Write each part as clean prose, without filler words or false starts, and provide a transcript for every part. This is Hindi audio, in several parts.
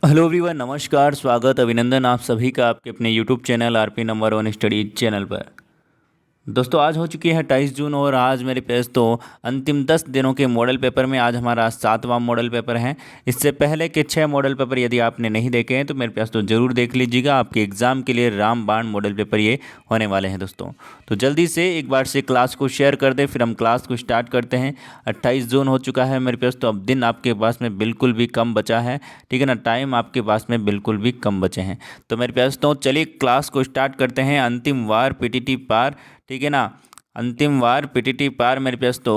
हेलो एवरीवन, नमस्कार, स्वागत, अभिनंदन आप सभी का आपके अपने YouTube channel RP number one study channel पर। दोस्तों आज हो चुकी है 28 जून और आज मेरे पास तो अंतिम 10 दिनों के मॉडल पेपर में आज हमारा 7वां मॉडल पेपर है। इससे पहले के 6 मॉडल पेपर यदि आपने नहीं देखे हैं तो मेरे पास तो ज़रूर देख लीजिएगा। आपके एग्ज़ाम के लिए रामबाण मॉडल पेपर ये होने वाले हैं दोस्तों। तो जल्दी से एक बार से क्लास को शेयर कर दें, फिर हम क्लास को स्टार्ट करते हैं। 28 जून हो चुका है मेरे पास, तो अब दिन आपके पास में बिल्कुल भी कम बचा है, ठीक है ना। टाइम आपके पास में बिल्कुल भी कम बचे हैं। तो मेरे पास तो चलिए क्लास को स्टार्ट करते हैं। अंतिम वार पीटीटी पार, ठीक है ना। अंतिम बार पीटीटी पार मेरे पास तो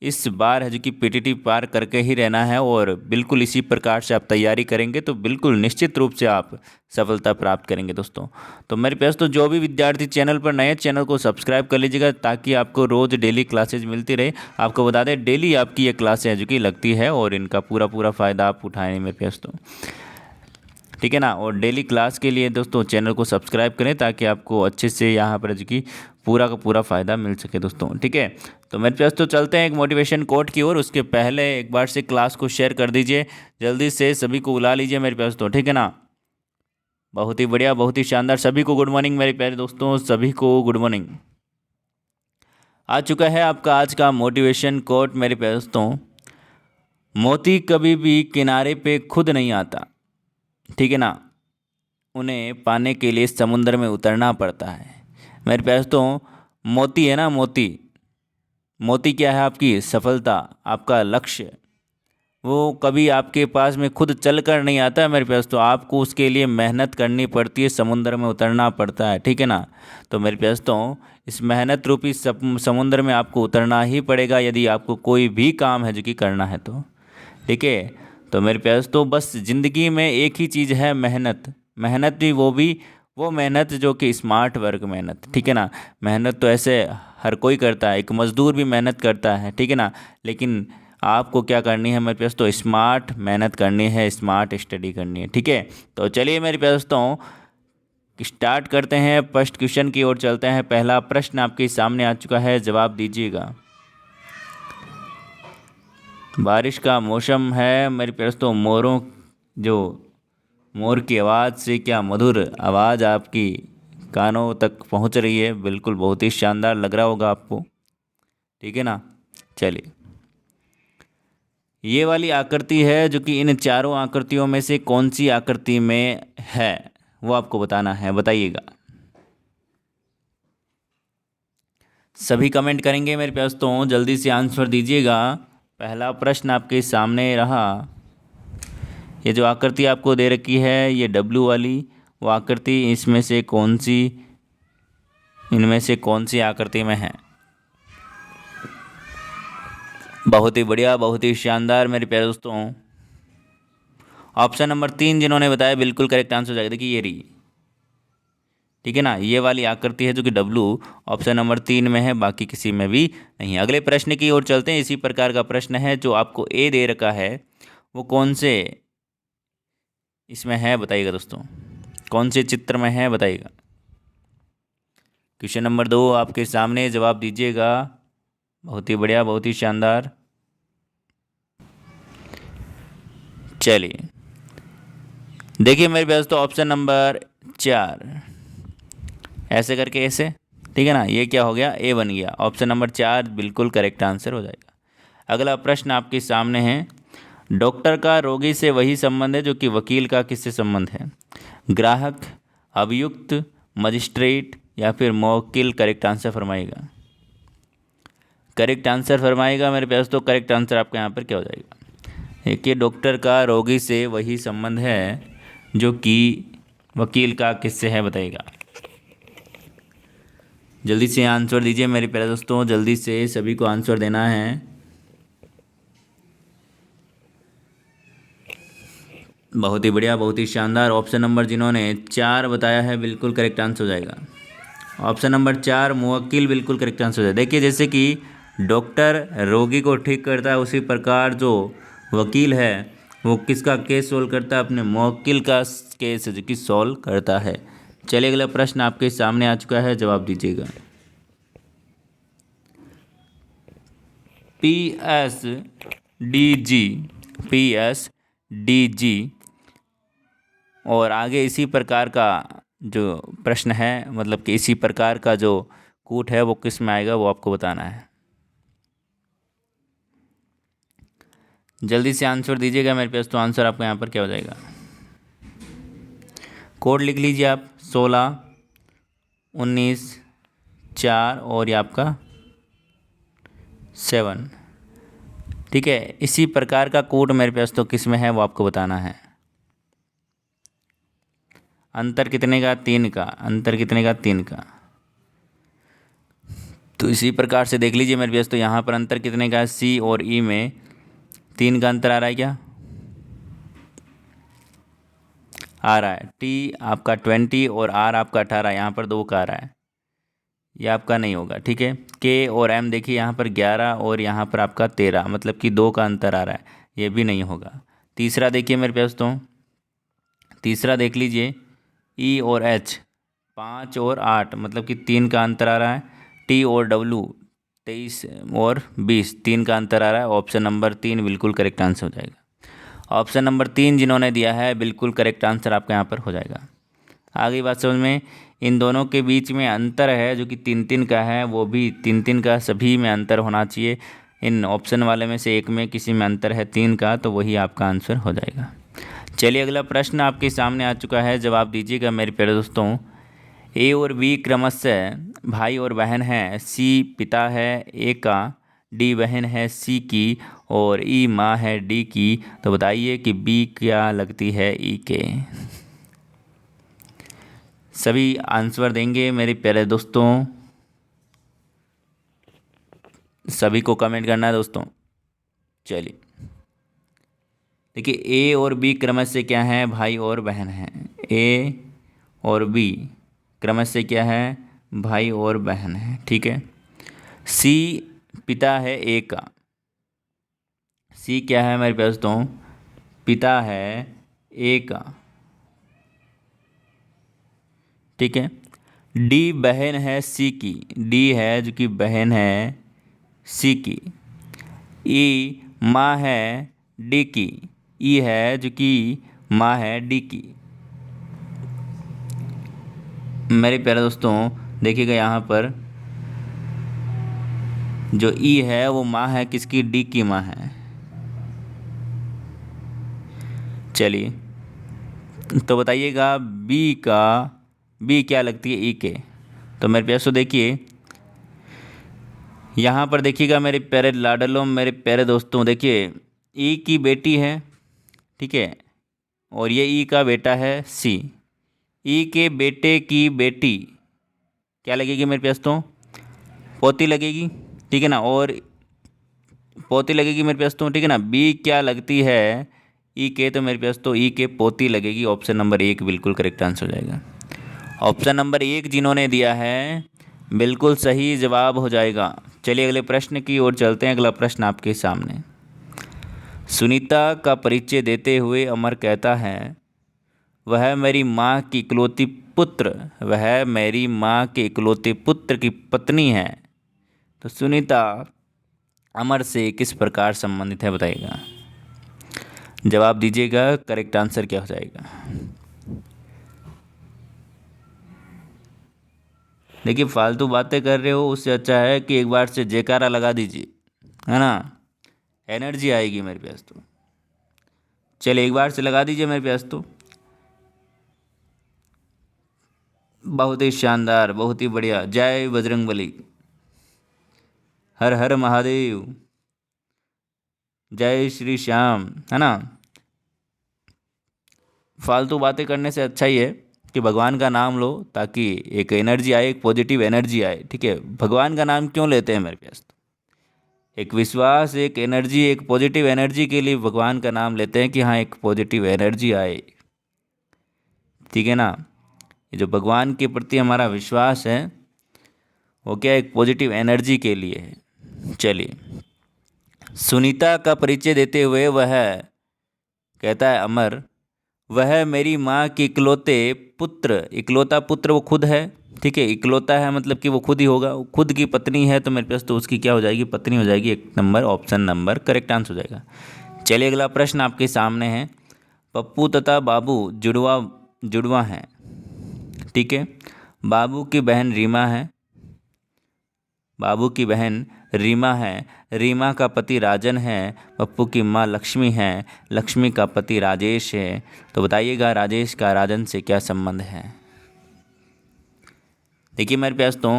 इस बार है जो कि पीटीटी पार करके ही रहना है और बिल्कुल इसी प्रकार से आप तैयारी करेंगे तो बिल्कुल निश्चित रूप से आप सफलता प्राप्त करेंगे दोस्तों। तो मेरे पास तो जो भी विद्यार्थी चैनल पर नए, चैनल को सब्सक्राइब कर लीजिएगा ताकि आपको रोज़ डेली क्लासेज मिलती रहे। आपको बता दें डेली आपकी ये क्लासें है जो कि लगती है और इनका पूरा पूरा फ़ायदा आप उठाएँ मेरे पास तो, ठीक है ना। और डेली क्लास के लिए दोस्तों चैनल को सब्सक्राइब करें ताकि आपको अच्छे से यहाँ पर जो कि पूरा का पूरा फ़ायदा मिल सके दोस्तों, ठीक है। तो मेरे पास तो चलते हैं एक मोटिवेशन कोट की ओर। उसके पहले एक बार से क्लास को शेयर कर दीजिए, जल्दी से सभी को बुला लीजिए मेरे पास तो, ठीक है ना। बहुत ही बढ़िया, बहुत ही शानदार। सभी को गुड मॉर्निंग मेरे प्यारे दोस्तों, सभी को गुड मॉर्निंग। आ चुका है आपका आज का मोटिवेशन कोट मेरे प्यारे दोस्तों। मोती कभी भी किनारे पे खुद नहीं आता, ठीक है ना, उन्हें पाने के लिए समुद्र में उतरना पड़ता है। मेरे पास तो मोती है ना, मोती, मोती क्या है? आपकी सफलता, आपका लक्ष्य, वो कभी आपके पास में खुद चल कर नहीं आता है मेरे पास, तो आपको उसके लिए मेहनत करनी पड़ती है, समुद्र में उतरना पड़ता है, ठीक है ना। तो मेरे पास तो इस मेहनत रूपी समुद्र में आपको उतरना ही पड़ेगा यदि आपको कोई भी काम है जो कि करना है तो, ठीक है। तो मेरे प्यास तो बस ज़िंदगी में एक ही चीज़ है, मेहनत। मेहनत भी वो मेहनत जो कि स्मार्ट वर्क मेहनत, ठीक है ना। मेहनत तो ऐसे हर कोई करता है, एक मज़दूर भी मेहनत करता है, ठीक है ना। लेकिन आपको क्या करनी है मेरे प्यास तो स्मार्ट मेहनत करनी है, स्मार्ट स्टडी करनी है, ठीक है। तो चलिए मेरे प्यास तो स्टार्ट करते हैं, फर्स्ट क्वेश्चन की ओर चलते हैं। पहला प्रश्न आपके सामने आ चुका है, जवाब दीजिएगा। बारिश का मौसम है मेरे प्यारे दोस्तों, मोरों जो मोर की आवाज़ से क्या मधुर आवाज़ आपकी कानों तक पहुंच रही है, बिल्कुल बहुत ही शानदार लग रहा होगा आपको, ठीक है ना। चलिए, ये वाली आकृति है जो कि इन चारों आकृतियों में से कौन सी आकृति में है वो आपको बताना है, बताइएगा। सभी कमेंट करेंगे मेरे प्यारे दोस्तों, जल्दी से आंसर दीजिएगा। पहला प्रश्न आपके सामने रहा। ये जो आकृति आपको दे रखी है, ये डब्लू वाली वो आकृति, इसमें से कौन सी, इनमें से कौन सी आकृति में है? बहुत ही बढ़िया, बहुत ही शानदार मेरे प्यारे दोस्तों। ऑप्शन नंबर 3 जिन्होंने बताया बिल्कुल करेक्ट आंसर हो जाएगा। देखिए ये रही, ठीक है ना, ये वाली आकृति है जो कि डब्लू ऑप्शन नंबर 3 में है, बाकी किसी में भी नहीं है। अगले प्रश्न की ओर चलते हैं। इसी प्रकार का प्रश्न है जो आपको ए दे रखा है, वो कौन से इसमें है बताइएगा दोस्तों, कौन से चित्र में है बताइएगा। क्वेश्चन नंबर 2 आपके सामने, जवाब दीजिएगा। बहुत ही बढ़िया, बहुत ही शानदार। चलिए देखिए मेरे पास तो ऑप्शन नंबर 4, ऐसे करके ऐसे, ठीक है ना, ये क्या हो गया, ए बन गया। ऑप्शन नंबर 4 बिल्कुल करेक्ट आंसर हो जाएगा। अगला प्रश्न आपके सामने है, डॉक्टर का रोगी से वही संबंध है जो कि वकील का किससे संबंध है? ग्राहक, अभियुक्त, मजिस्ट्रेट या फिर मवक्किल? करेक्ट आंसर फरमाइएगा, करेक्ट आंसर फरमाइएगा मेरे प्यास। तो करेक्ट आंसर आपका यहाँ पर क्या हो जाएगा? देखिए डॉक्टर का रोगी से वही संबंध है जो कि वकील का किससे है बताइएगा। जल्दी से आंसर दीजिए मेरे प्यारे दोस्तों, जल्दी से सभी को आंसर देना है। बहुत ही बढ़िया, बहुत ही शानदार। ऑप्शन नंबर जिन्होंने 4 बताया है बिल्कुल करेक्ट आंसर हो जाएगा। ऑप्शन नंबर 4 मुवक्किल बिल्कुल करेक्ट आंसर हो जाएगा। देखिए जैसे कि डॉक्टर रोगी को ठीक करता है, उसी प्रकार जो वकील है वो किसका केस सोल्व करता है? अपने मुवक्किल का केस जो कि सॉल्व करता है। चलिए अगला प्रश्न आपके सामने आ चुका है, जवाब दीजिएगा। P S D G, P S D G और आगे इसी प्रकार का जो प्रश्न है, मतलब कि इसी प्रकार का जो कूट है वो किस में आएगा वो आपको बताना है। जल्दी से आंसर दीजिएगा मेरे पास। तो आंसर आपका यहाँ पर क्या हो जाएगा, कोड लिख लीजिए आप, 16, 19, 4 और ये आपका 7। ठीक है, इसी प्रकार का कोड मेरे पास तो किस में है वो आपको बताना है। अंतर कितने का, 3 का। अंतर कितने का, 3 का। तो इसी प्रकार से देख लीजिए मेरे पास, तो यहाँ पर अंतर कितने का है, सी और ई में 3 का अंतर आ रहा है क्या, आ रहा है। टी आपका 20 और आर आपका 18, यहाँ पर 2 का आ रहा है, ये आपका नहीं होगा। ठीक है, के और एम देखिए यहाँ पर 11 और यहाँ पर आपका 13, मतलब कि 2 का अंतर आ रहा है, ये भी नहीं होगा। तीसरा देखिए मेरे पास, तो तीसरा देख लीजिए, ई और एच 5 और 8, मतलब कि 3 का अंतर आ रहा है। टी और डब्लू 23 और 20, 3 का अंतर आ रहा है। ऑप्शन नंबर 3 बिल्कुल करेक्ट आंसर हो जाएगा। ऑप्शन नंबर 3 जिन्होंने दिया है बिल्कुल करेक्ट आंसर आपका यहाँ पर हो जाएगा। आगे बात समझ में, इन दोनों के बीच में अंतर है जो कि 3-3 का है, वो भी 3-3 का सभी में अंतर होना चाहिए। इन ऑप्शन वाले में से एक में किसी में अंतर है 3 का, तो वही आपका आंसर हो जाएगा। चलिए अगला प्रश्न आपके सामने आ चुका है, जवाब दीजिएगा मेरे प्यारे दोस्तों। ए और बी क्रमशः भाई और बहन हैं, सी पिता है ए का, डी बहन है सी की और ई माँ है डी की। तो बताइए कि बी क्या लगती है ई के। सभी आंसर देंगे मेरे प्यारे दोस्तों, सभी को कमेंट करना है दोस्तों। चलिए देखिए, ए और बी क्रमशः क्या है, भाई और बहन हैं। ए और बी क्रमशः क्या है, भाई और बहन है। ठीक है, सी पिता है ए का, सी क्या है मेरे पास, तो पिता है ए का। ठीक है, डी बहन है सी की, डी है जो कि बहन है सी की। ई माँ है डी की, ई है जो कि माँ है डी की। मेरे प्यारे दोस्तों देखिएगा, यहाँ पर जो ई है वो माँ है किसकी, डी की माँ है। चलिए तो बताइएगा बी क्या लगती है ई के। तो मेरे प्यारे दोस्तों देखिए, यहाँ पर देखिएगा मेरे प्यारे लाडलों, मेरे प्यारे दोस्तों, देखिए ई की बेटी है, ठीक है, और ये ई का बेटा है सी। ई के बेटे की बेटी क्या लगेगी मेरे प्यारे दोस्तों, पोती लगेगी। ठीक है ना, और पोती लगेगी मेरे प्यारे दोस्तों। ठीक है ना, बी क्या लगती है ई के, तो मेरे प्यारे दोस्तों ई के पोती लगेगी। ऑप्शन नंबर 1 बिल्कुल करेक्ट आंसर हो जाएगा। ऑप्शन नंबर 1 जिन्होंने दिया है बिल्कुल सही जवाब हो जाएगा। चलिए अगले प्रश्न की ओर चलते हैं। अगला प्रश्न आपके सामने, सुनीता का परिचय देते हुए अमर कहता है, वह मेरी माँ की इकलौती पुत्र, वह मेरी माँ के इकलौते पुत्र की पत्नी है। तो सुनीता अमर से किस प्रकार संबंधित है बताइएगा। जवाब दीजिएगा, करेक्ट आंसर क्या हो जाएगा। देखिए फालतू बातें कर रहे हो, उससे अच्छा है कि एक बार से जयकारा लगा दीजिए, है ना, एनर्जी आएगी मेरे पास। तो चलिए एक बार से लगा दीजिए मेरे पास। तो बहुत ही शानदार, बहुत ही बढ़िया। जय बजरंगबली, हर हर महादेव, जय श्री श्याम, है ना। फालतू बातें करने से अच्छा ही है कि भगवान का नाम लो, ताकि एक एनर्जी आए, एक पॉजिटिव एनर्जी आए। ठीक है, भगवान का नाम क्यों लेते हैं मेरे पास, एक विश्वास, एक एनर्जी, एक पॉजिटिव एनर्जी के लिए भगवान का नाम लेते हैं कि हाँ एक पॉजिटिव एनर्जी आए। ठीक है ना, ये जो भगवान के प्रति हमारा विश्वास है वो क्या, एक पॉजिटिव एनर्जी के लिए है। चलिए, सुनीता का परिचय देते हुए वह कहता है अमर, वह मेरी माँ के इकलौते पुत्र, इकलौता पुत्र वो खुद है। ठीक है, इकलौता है मतलब कि वो खुद ही होगा, वो खुद की पत्नी है, तो मेरे पास तो उसकी क्या हो जाएगी, पत्नी हो जाएगी। एक number option number correct answer हो जाएगा। चलिए अगला प्रश्न आपके सामने है, पप्पू तथा बाबू जुड़वा जुड़वा हैं, ठीक है। बाबू की बहन रीमा है, बाबू की बहन रीमा है, रीमा का पति राजन है, पप्पू की माँ लक्ष्मी है, लक्ष्मी का पति राजेश है। तो बताइएगा राजेश का राजन से क्या संबंध है। देखिए मेरे प्यास, तो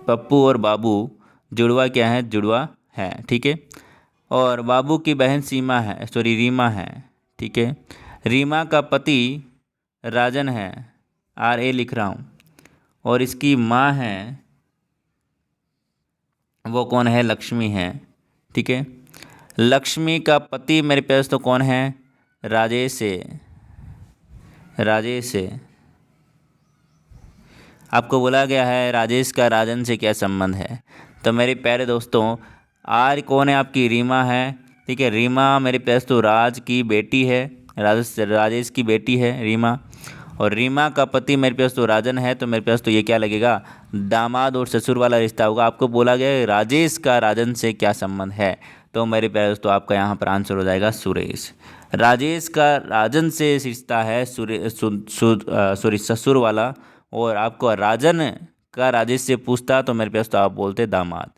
पप्पू और बाबू जुड़वा क्या है, जुड़वा है, ठीक है। और बाबू की बहन रीमा है, ठीक है। रीमा का पति राजन है, RA लिख रहा हूँ, और इसकी माँ है, वो कौन है, लक्ष्मी है, ठीक है। लक्ष्मी का पति मेरे पास तो कौन है, राजेश है, राजेश है। आपको बोला गया है राजेश का राजन से क्या संबंध है। तो मेरे प्यारे दोस्तों, आर कौन है, आपकी रीमा है, ठीक है। रीमा मेरे पास तो राज की बेटी है, राजेश की बेटी है रीमा, और रीमा का पति मेरे पास तो राजन है। तो मेरे पास तो ये क्या लगेगा, दामाद और ससुर वाला रिश्ता होगा। आपको बोला गया है राजेश का राजन से क्या संबंध है, तो मेरे प्यारे दोस्तों आपका यहाँ पर आंसर हो जाएगा सुरेश। राजेश का राजन से रिश्ता है सॉरी ससुर वाला, और आपको राजन का राजेश से पूछता तो मेरे पास तो आप बोलते दामाद।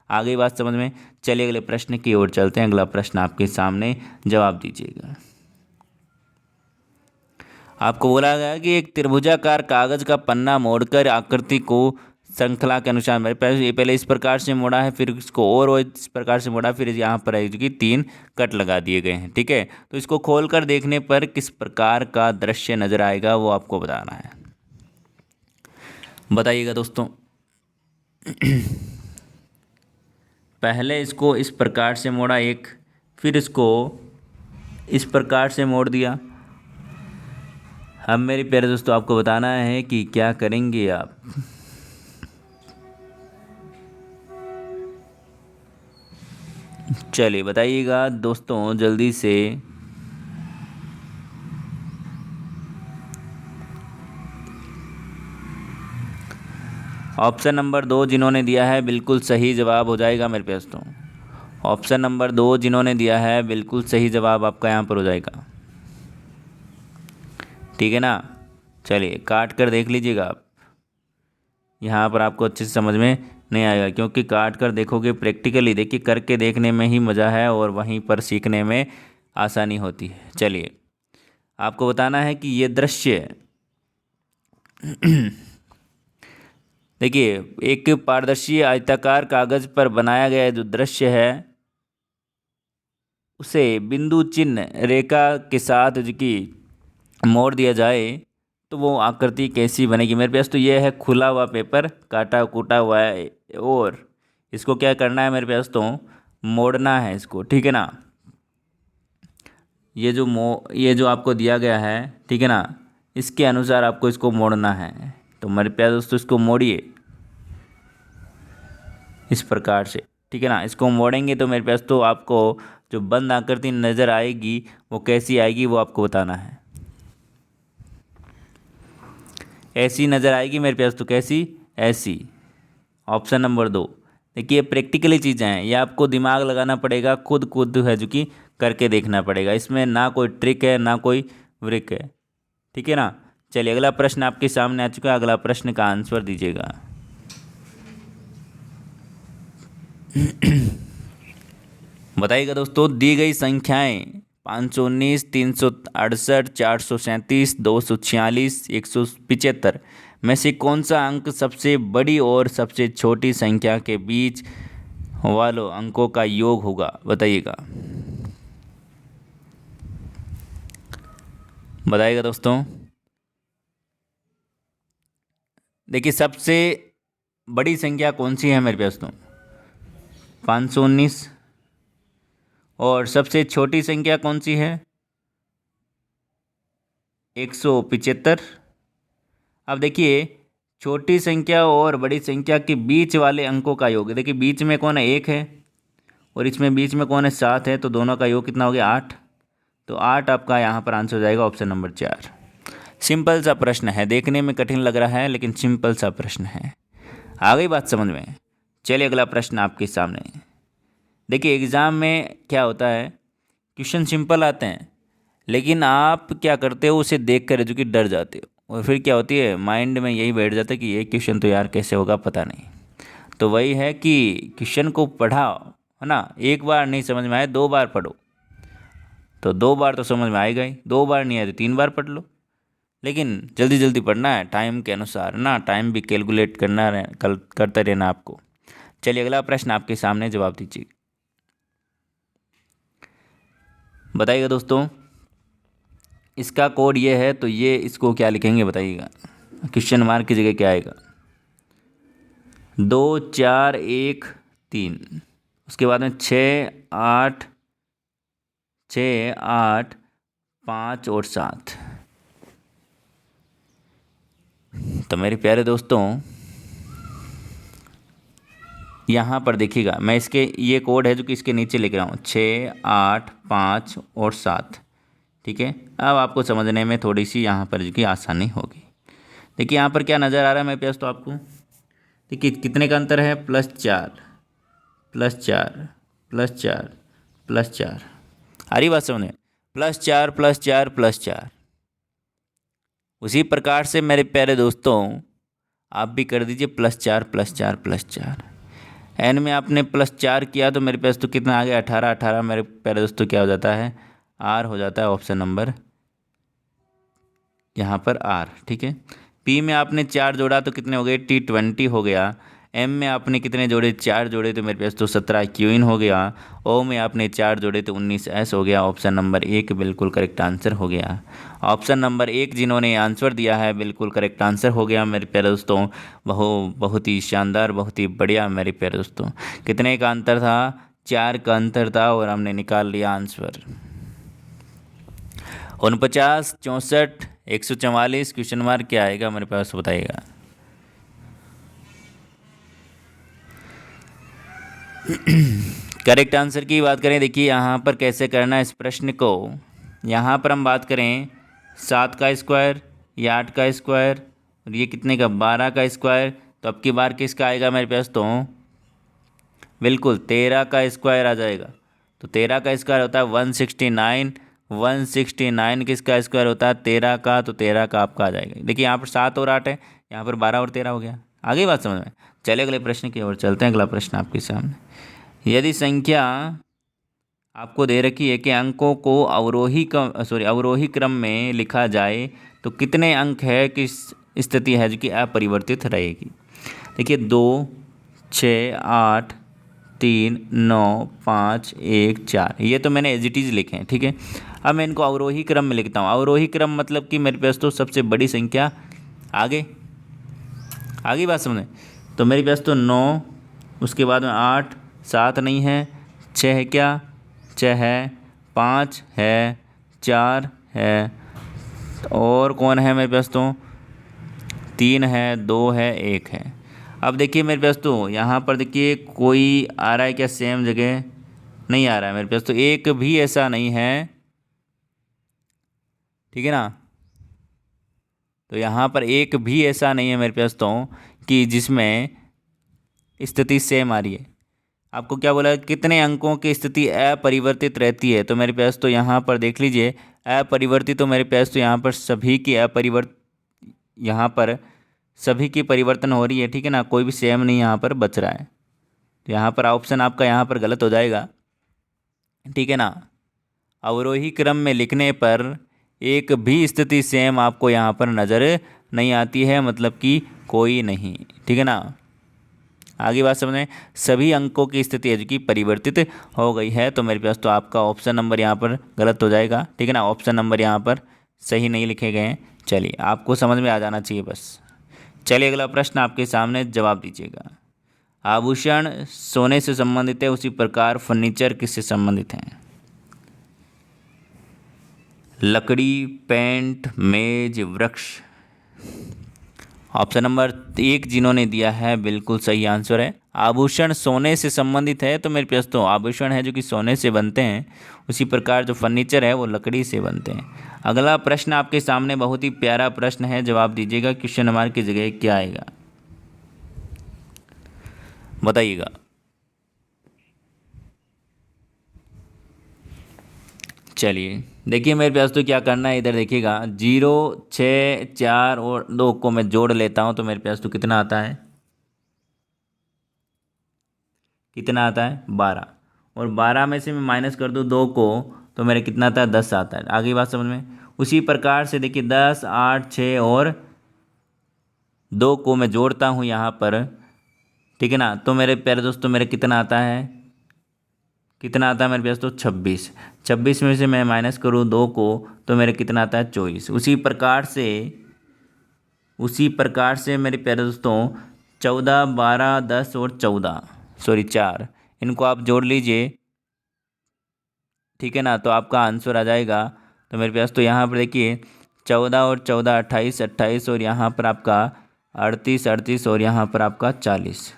आ गई बात समझ में। चलिए अगले प्रश्न की ओर चलते हैं। अगला प्रश्न आपके सामने, जवाब दीजिएगा। आपको बोला गया कि एक त्रिभुजाकार कागज का पन्ना मोड़कर आकृति को श्रृंखला के अनुसार, मेरे पास ये पहले इस प्रकार से मोड़ा है, फिर इसको और इस प्रकार से मोड़ा, फिर यहाँ पर है जो कि 3 कट लगा दिए गए हैं, ठीक है। तो इसको खोलकर देखने पर किस प्रकार का दृश्य नजर आएगा, वो आपको बताना है। बताइएगा दोस्तों। पहले इसको इस प्रकार से मोड़ा एक, फिर इसको इस प्रकार से मोड़ दिया। अब मेरे प्यारे दोस्तों आपको बताना है कि क्या करेंगे आप। चलिए बताइएगा दोस्तों जल्दी से। ऑप्शन नंबर 2 जिन्होंने दिया है बिल्कुल सही जवाब हो जाएगा मेरे पास तो। ऑप्शन नंबर 2 जिन्होंने दिया है बिल्कुल सही जवाब आपका यहाँ पर हो जाएगा, ठीक है ना। चलिए काट कर देख लीजिएगा आप, यहाँ पर आपको अच्छे से समझ में नहीं आएगा, क्योंकि काट कर देखोगे प्रैक्टिकली, देखिए करके देखने में ही मज़ा है और वहीं पर सीखने में आसानी होती है। चलिए आपको बताना है कि ये दृश्य देखिए एक पारदर्शी आयताकार कागज पर बनाया गया जो दृश्य है, उसे बिंदु चिन्ह रेखा के साथ जो कि मोड़ दिया जाए तो वो आकृति कैसी बनेगी। मेरे पास तो ये है खुला हुआ पेपर, काटा कूटा हुआ है, और इसको क्या करना है मेरे पास तो मोड़ना है इसको, ठीक है ना। ये जो आपको दिया गया है, ठीक है ना, इसके अनुसार आपको इसको मोड़ना है। तो मेरे प्यारे दोस्तों इसको मोड़िए इस प्रकार से, ठीक है ना। इसको मोड़ेंगे तो मेरे पास तो आपको जो बंद आकृति नज़र आएगी वो कैसी आएगी, वो आपको बताना है। ऐसी नज़र आएगी मेरे पास तो, कैसी, ऐसी। Option number 2। देखिए प्रैक्टिकली चीज़ें हैं, ये आपको दिमाग लगाना पड़ेगा, खुद है जो कि करके देखना पड़ेगा। इसमें ना कोई ट्रिक है ना कोई व्रिक है, ठीक है ना। चलिए अगला प्रश्न आपके सामने आ चुका है, अगला प्रश्न का आंसर दीजिएगा। बताइएगा दोस्तों, दी गई संख्याएं 519, 368, 437, 246, 175 में से कौन सा अंक सबसे बड़ी और सबसे छोटी संख्या के बीच वालों अंकों का योग होगा, बताइएगा। बताइएगा दोस्तों। देखिए सबसे बड़ी संख्या कौन सी है मेरे पास तो 519, और सबसे छोटी संख्या कौन सी है 175। अब देखिए छोटी संख्या और बड़ी संख्या के बीच वाले अंकों का योग, देखिए बीच में कौन है 1 है, और इसमें बीच में कौन है 7 है, तो दोनों का योग कितना हो गया 8। तो 8 आपका यहाँ पर आंसर हो जाएगा ऑप्शन नंबर 4। सिंपल सा प्रश्न है, देखने में कठिन लग रहा है लेकिन सिंपल सा प्रश्न है। आ गई बात समझ में। चलिए अगला प्रश्न आपके सामने। देखिए एग्ज़ाम में क्या होता है क्वेश्चन सिंपल आते हैं, लेकिन आप क्या करते हो, उसे देख कर जो कि डर जाते हो, और फिर क्या होती है माइंड में यही बैठ जाता है कि ये क्वेश्चन तो यार कैसे होगा पता नहीं। तो वही है कि क्वेश्चन को पढ़ाओ, है ना, एक बार नहीं समझ में आए 2 बार पढ़ो, तो 2 बार तो समझ में आएगा ही, 2 बार नहीं आए तो 3 बार पढ़ लो। लेकिन जल्दी जल्दी पढ़ना है, टाइम के अनुसार ना, टाइम भी कैलकुलेट करते रहना आपको। चलिए अगला प्रश्न आपके सामने, जवाब दीजिए, बताइएगा दोस्तों। इसका कोड ये है, तो ये इसको क्या लिखेंगे बताइएगा, क्वेश्चन मार्क की जगह क्या आएगा, 2 4 1 3, उसके बाद में 6 8 5 और 7। तो मेरे प्यारे दोस्तों यहाँ पर देखिएगा, मैं इसके ये कोड है जो कि इसके नीचे लिख रहा हूँ, 6 8 5 और 7। ठीक है, अब आपको समझने में थोड़ी सी यहाँ पर जो कि आसानी होगी। देखिए यहाँ पर क्या नज़र आ रहा है मेरे पास, तो आपको देखिए कितने का अंतर है, +4 +4 +4 +4। आ रही बात समझ में, +4 +4 +4। उसी प्रकार से मेरे प्यारे दोस्तों आप भी कर दीजिए, +4 +4 +4। एन में आपने +4 किया तो मेरे पास तो कितना आ गया, 18 18। मेरे प्यारे दोस्तों क्या हो जाता है, आर हो जाता है ऑप्शन नंबर यहाँ पर आर। ठीक है, पी में आपने 4 जोड़ा तो कितने हो गए, T20 हो गया। एम में आपने कितने जोड़े, 4 जोड़े तो मेरे पास तो 17 क्यूइन हो गया। ओ में आपने 4 जोड़े तो 19 एस हो गया। ऑप्शन नंबर 1 बिल्कुल करेक्ट आंसर हो गया। ऑप्शन नंबर 1 जिन्होंने आंसर दिया है बिल्कुल करेक्ट आंसर हो गया मेरे प्यारे दोस्तों। बहुत ही शानदार, बहुत ही बढ़िया मेरे प्यारे दोस्तों। कितने का अंतर था, 4 का अंतर था और हमने निकाल लिया आंसर। 49 64 144 क्वेश्चन मार्क क्या आएगा मेरे पास बताइएगा। करेक्ट आंसर की बात करें, देखिए यहाँ पर कैसे करना है इस प्रश्न को। यहाँ पर हम बात करें 7 का स्क्वायर, या 8 का स्क्वायर, और ये कितने का, 12 का स्क्वायर। तो अब की बार किसका आएगा मेरे पास, तो बिल्कुल 13 का स्क्वायर आ जाएगा। तो 13 का स्क्वायर होता है 169। 169 किसका स्क्वायर होता है, 13 का। तो 13 का आपका आ जाएगा। देखिए यहाँ पर 7 और 8 है, यहाँ पर 12 और 13 हो गया। आगे बात समझ में। चलिए अगले प्रश्न की ओर चलते हैं। अगला प्रश्न आपके सामने, यदि संख्या आपको दे रखी है कि अंकों को अवरोही क्रम में लिखा जाए तो कितने अंक है, किस स्थिति है जो कि अपरिवर्तित रहेगी। देखिए 2 6 8 3 9 5 1 4, ये तो मैंने एज इट इज़ लिखे हैं। ठीक है, अब मैं इनको अवरोही क्रम में लिखता हूँ। अवरोही क्रम मतलब कि मेरे पास तो सबसे बड़ी संख्या आगे बात समझें। तो मेरे पास तो 9, उसके बाद में 8, 7 नहीं है, 6 है क्या, 6 है, 5 है, 4 है, और कौन है मेरे पास, तो 3 है, 2 है, 1 है। अब देखिए मेरे पास तो यहाँ पर देखिए कोई आ रहा है क्या, सेम जगह नहीं आ रहा है मेरे पास, तो एक भी ऐसा नहीं है। ठीक है ना, तो यहाँ पर एक भी ऐसा नहीं है मेरे पास तो कि जिसमें स्थिति सेम आ रही है। आपको क्या बोला, कितने अंकों की स्थिति अपरिवर्तित रहती है। तो मेरे पास तो यहाँ पर देख लीजिए अपरिवर्तित, तो मेरे पास तो यहाँ पर सभी की यहाँ पर सभी की परिवर्तन हो रही है। ठीक है ना, कोई भी सेम नहीं यहाँ पर बच रहा है। तो यहाँ पर ऑप्शन आपका यहाँ पर गलत हो जाएगा। ठीक है ना, अवरोही क्रम में लिखने पर एक भी स्थिति सेम आपको यहाँ पर नज़र नहीं आती है, मतलब कि कोई नहीं। ठीक है ना, आगे बात समझें। सभी अंकों की स्थिति है जो कि परिवर्तित हो गई है। तो मेरे पास तो आपका ऑप्शन नंबर यहाँ पर गलत हो जाएगा। ठीक है ना, ऑप्शन नंबर यहाँ पर सही नहीं लिखे गए हैं। चलिए आपको समझ में आ जाना चाहिए बस। चलिए अगला प्रश्न आपके सामने, जवाब दीजिएगा। आभूषण सोने से संबंधित है, उसी प्रकार फर्नीचर किससे संबंधित हैं। लकड़ी, पेंट, मेज, वृक्ष। ऑप्शन नंबर 1 जिन्होंने दिया है बिल्कुल सही आंसर है। आभूषण सोने से संबंधित है, तो मेरे पास तो आभूषण है जो कि सोने से बनते हैं, उसी प्रकार जो फर्नीचर है वो लकड़ी से बनते हैं। अगला प्रश्न आपके सामने बहुत ही प्यारा प्रश्न है, जवाब दीजिएगा। क्वेश्चन मार्क की जगह क्या आएगा बताइएगा। चलिए देखिए मेरे पास तो क्या करना है, इधर देखिएगा 0 6 4 और 2 को मैं जोड़ लेता हूँ तो मेरे पास तो कितना आता है, कितना आता है 12। और 12 में से मैं माइनस कर दूँ 2 को तो मेरे कितना आता है 10 आता है। आगे बात समझ में। उसी प्रकार से देखिए 10 8 6 और 2 को मैं जोड़ता हूँ यहाँ पर, ठीक है ना। तो मेरे प्यारे दोस्तों मेरे कितना आता है, कितना आता है मेरे पास तो 26। 26 में से मैं माइनस करूँ 2 को तो मेरे कितना आता है 24। उसी प्रकार से मेरे प्यारे दोस्तों 14 12 10 और 14 सॉरी 4 इनको आप जोड़ लीजिए, ठीक है ना। तो आपका आंसर आ जाएगा। तो मेरे पास तो यहाँ पर देखिए 14 और 14 28 28 और यहाँ पर आपका 38 38 और यहाँ पर आपका 40।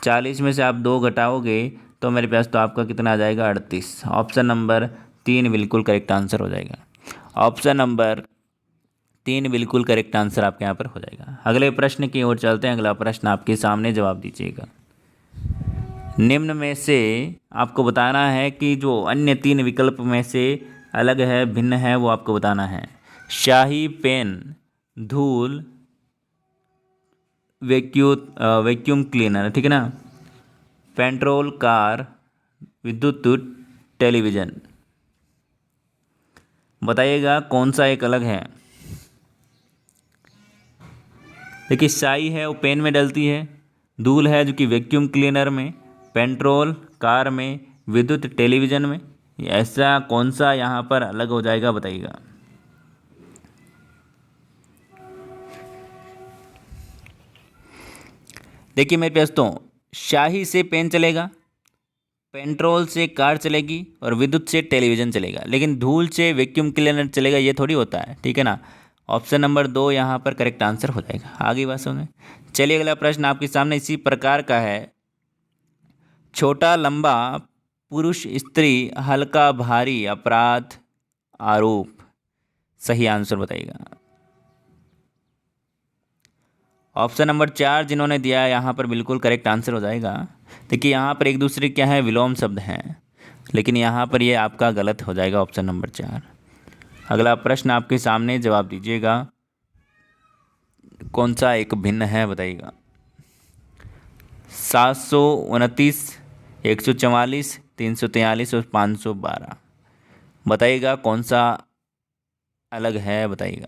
40 में से आप 2 घटाओगे तो मेरे पास तो आपका कितना आ जाएगा 38। ऑप्शन नंबर 3 बिल्कुल करेक्ट आंसर हो जाएगा। ऑप्शन नंबर 3 बिल्कुल करेक्ट आंसर आपके यहाँ पर हो जाएगा। अगले प्रश्न की ओर चलते हैं। अगला प्रश्न आपके सामने, जवाब दीजिएगा। निम्न में से आपको बताना है कि जो अन्य 3 विकल्प में से अलग है, भिन्न है, वो आपको बताना है। शाही पेन, धूल, वैक्यूम क्लीनर, ठीक है ना, पेट्रोल, कार, विद्युत, टेलीविज़न। बताइएगा कौन सा एक अलग है। देखिए शाही है वो पेन में डलती है, धूल है जो कि वैक्यूम क्लीनर में, पेट्रोल कार में, विद्युत टेलीविज़न में। ऐसा कौन सा यहाँ पर अलग हो जाएगा बताइएगा। देखिए मेरे पास तो शाही से पेन चलेगा, पेट्रोल से कार चलेगी और विद्युत से टेलीविज़न चलेगा, लेकिन धूल से वैक्यूम क्लीनर चलेगा, ये थोड़ी होता है, ठीक है ना। ऑप्शन नंबर 2 यहाँ पर करेक्ट आंसर हो जाएगा। आगे बात सुने। चलिए अगला प्रश्न आपके सामने इसी प्रकार का है। छोटा लंबा, पुरुष स्त्री, हल्का भारी, अपराध, आरोप। सही आंसर बताइएगा। ऑप्शन नंबर 4 जिन्होंने दिया है यहाँ पर बिल्कुल करेक्ट आंसर हो जाएगा। देखिए यहाँ पर एक दूसरे क्या है, विलोम शब्द हैं, लेकिन यहाँ पर ये आपका गलत हो जाएगा ऑप्शन नंबर 4। अगला प्रश्न आपके सामने, जवाब दीजिएगा। कौन सा एक भिन्न है बताइएगा। 729, 144, 343 और 512। बताइएगा कौन सा अलग है बताइएगा।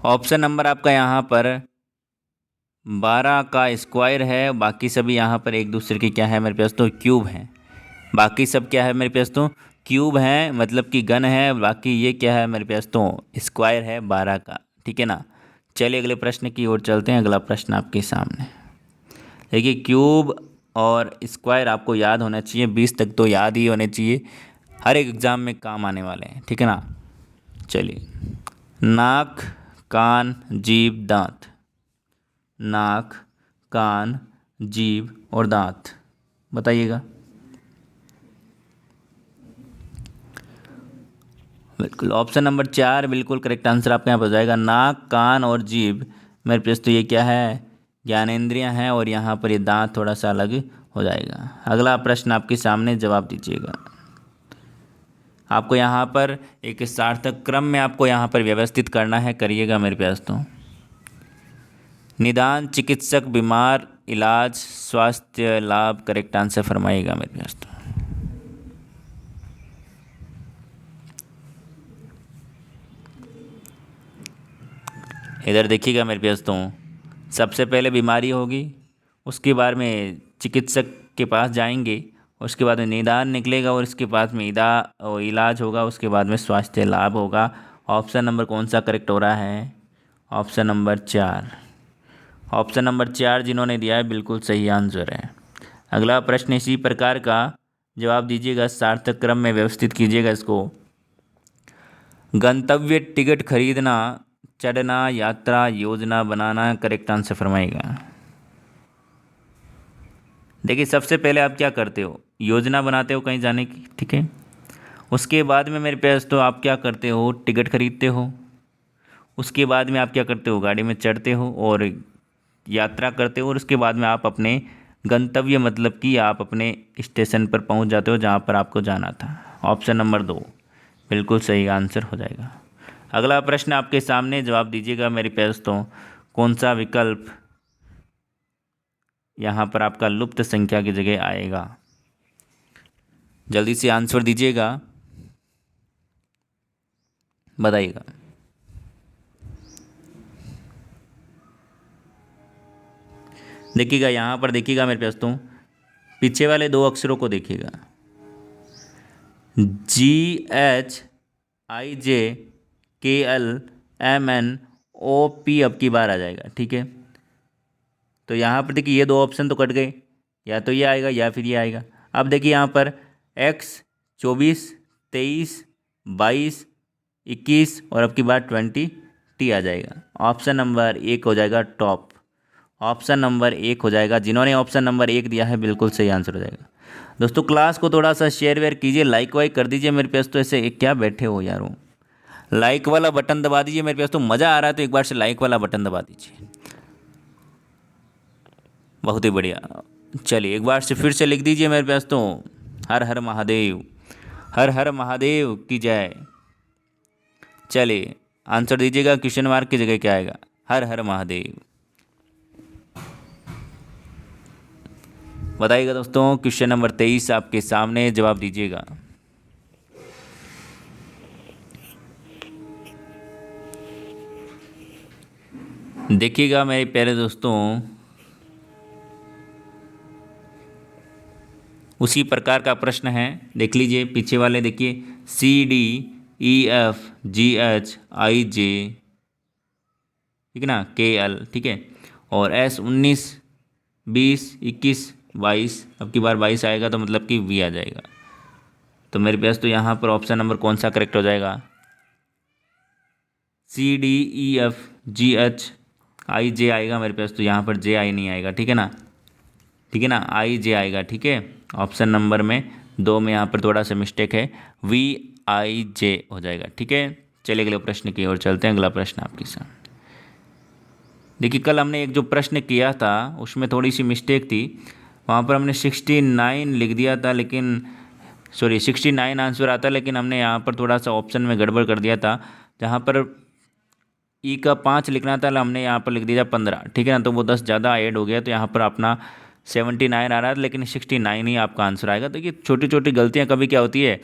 ऑप्शन नंबर आपका यहाँ पर 12 का स्क्वायर है, बाकी सभी यहाँ पर एक दूसरे के क्या है मेरे पास तो क्यूब हैं। बाकी सब क्या है मेरे पास तो क्यूब हैं, मतलब कि घन है। बाकी ये क्या है मेरे पास तो स्क्वायर है 12 का, ठीक है ना। चलिए अगले प्रश्न की ओर चलते हैं। अगला प्रश्न आपके सामने देखिए, क्यूब और स्क्वायर आपको याद होना चाहिए, 20 तक तो याद ही होने चाहिए, हर एक एग्ज़ाम में काम आने वाले हैं, ठीक है ना। चलिए, नाक, कान, जीभ, दांत। नाक, कान, जीभ और दांत, बताइएगा। बिल्कुल ऑप्शन नंबर 4 बिल्कुल करेक्ट आंसर आपके यहाँ पर हो जाएगा। नाक, कान और जीभ मेरे पास तो ये क्या है, ज्ञानेंद्रियाँ हैं, और यहाँ पर ये दांत थोड़ा सा अलग हो जाएगा। अगला प्रश्न आपके सामने, जवाब दीजिएगा। आपको यहाँ पर एक सार्थक क्रम में आपको यहाँ पर व्यवस्थित करना है, करिएगा मेरे पास तो। निदान, चिकित्सक, बीमार, इलाज, स्वास्थ्य लाभ, करेक्ट आंसर फरमाइएगा मेरे पास तो। इधर देखिएगा मेरे पास तो सबसे पहले बीमारी होगी, उसके बाद में चिकित्सक के पास जाएंगे, उसके बाद में निदान निकलेगा और इसके बाद में इलाज होगा, उसके बाद में स्वास्थ्य लाभ होगा। ऑप्शन नंबर कौन सा करेक्ट हो रहा है, ऑप्शन नंबर 4। ऑप्शन नंबर 4 जिन्होंने दिया है बिल्कुल सही आंसर है। अगला प्रश्न इसी प्रकार का, जवाब दीजिएगा, सार्थक क्रम में व्यवस्थित कीजिएगा इसको। गंतव्य टिकट खरीदना, चढ़ना, यात्रा योजना बनाना, करेक्ट आंसर फरमाइएगा। देखिए सबसे पहले आप क्या करते हो, योजना बनाते हो कहीं जाने की, ठीक है। उसके बाद में मेरे पास तो आप क्या करते हो, टिकट खरीदते हो। उसके बाद में आप क्या करते हो, गाड़ी में चढ़ते हो और यात्रा करते हो और उसके बाद में आप अपने गंतव्य मतलब कि आप अपने स्टेशन पर पहुंच जाते हो जहां पर आपको जाना था। ऑप्शन नंबर 2 बिल्कुल सही आंसर हो जाएगा। अगला प्रश्न आपके सामने, जवाब दीजिएगा मेरे प्यारे दोस्तों। कौन सा विकल्प यहाँ पर आपका लुप्त संख्या की जगह आएगा? जल्दी से आंसर दीजिएगा, बताइएगा। देखिएगा यहाँ पर, देखिएगा मेरे प्यारे दोस्तों, पीछे वाले 2 अक्षरों को देखिएगा। GHIJKLMNOP अब की बार आ जाएगा, ठीक है। तो यहाँ पर देखिए ये 2 ऑप्शन तो कट गए, या तो ये आएगा या फिर ये आएगा। अब देखिए यहाँ पर X 24, 23, 22, 21 और अब की बार 20T आ जाएगा। ऑप्शन नंबर 1 हो जाएगा टॉप। ऑप्शन नंबर 1 हो जाएगा। जिन्होंने ऑप्शन नंबर 1 दिया है बिल्कुल सही आंसर हो जाएगा। दोस्तों क्लास को थोड़ा सा शेयर वेयर कीजिए, लाइक वाइक कर दीजिए मेरे पास। तो ऐसे क्या बैठे हो यार, लाइक वाला बटन दबा दीजिए मेरे पास। तो मज़ा आ रहा है तो एक बार से लाइक वाला बटन दबा दीजिए। बहुत ही बढ़िया। चलिए एक बार से फिर से लिख दीजिए मेरे पास। तो हर हर महादेव, हर हर महादेव की जय। चलिए आंसर दीजिएगा, क्वेश्चन मार्क की जगह क्या आएगा? हर हर महादेव। बताइएगा दोस्तों। क्वेश्चन नंबर 23 आपके सामने, जवाब दीजिएगा। देखिएगा मेरे प्यारे दोस्तों, उसी प्रकार का प्रश्न है, देख लीजिए पीछे वाले। देखिए CDEFGHIJ, ठीक है ना, KL, ठीक है, और S 19, 20, 21, 22, अब की बार 22 आएगा तो मतलब कि V आ जाएगा। तो मेरे पास तो यहाँ पर ऑप्शन नंबर कौन सा करेक्ट हो जाएगा? CDEFGHIJ आएगा मेरे पास। तो यहाँ पर JI नहीं आएगा, ठीक है ना, ठीक है ना, IJ आएगा, ठीक है। ऑप्शन नंबर में 2 में यहाँ पर थोड़ा सा मिस्टेक है, VIJ हो जाएगा, ठीक है। चलिए अगले प्रश्न की ओर चलते हैं। अगला प्रश्न आपके सामने देखिए, कल हमने एक जो प्रश्न किया था उसमें थोड़ी सी मिस्टेक थी। वहाँ पर हमने 69 लिख दिया था, लेकिन 69 आंसर आता, लेकिन हमने यहाँ पर थोड़ा सा ऑप्शन में गड़बड़ कर दिया था। जहाँ पर ई का 5 लिखना था, हमने यहाँ पर लिख दिया 15, ठीक है ना। तो वो 10 ज़्यादा ऐड हो गया, तो यहाँ पर अपना 79 आ रहा है, लेकिन 69 ही आपका आंसर आएगा। तो ये छोटी छोटी गलतियाँ कभी क्या होती है,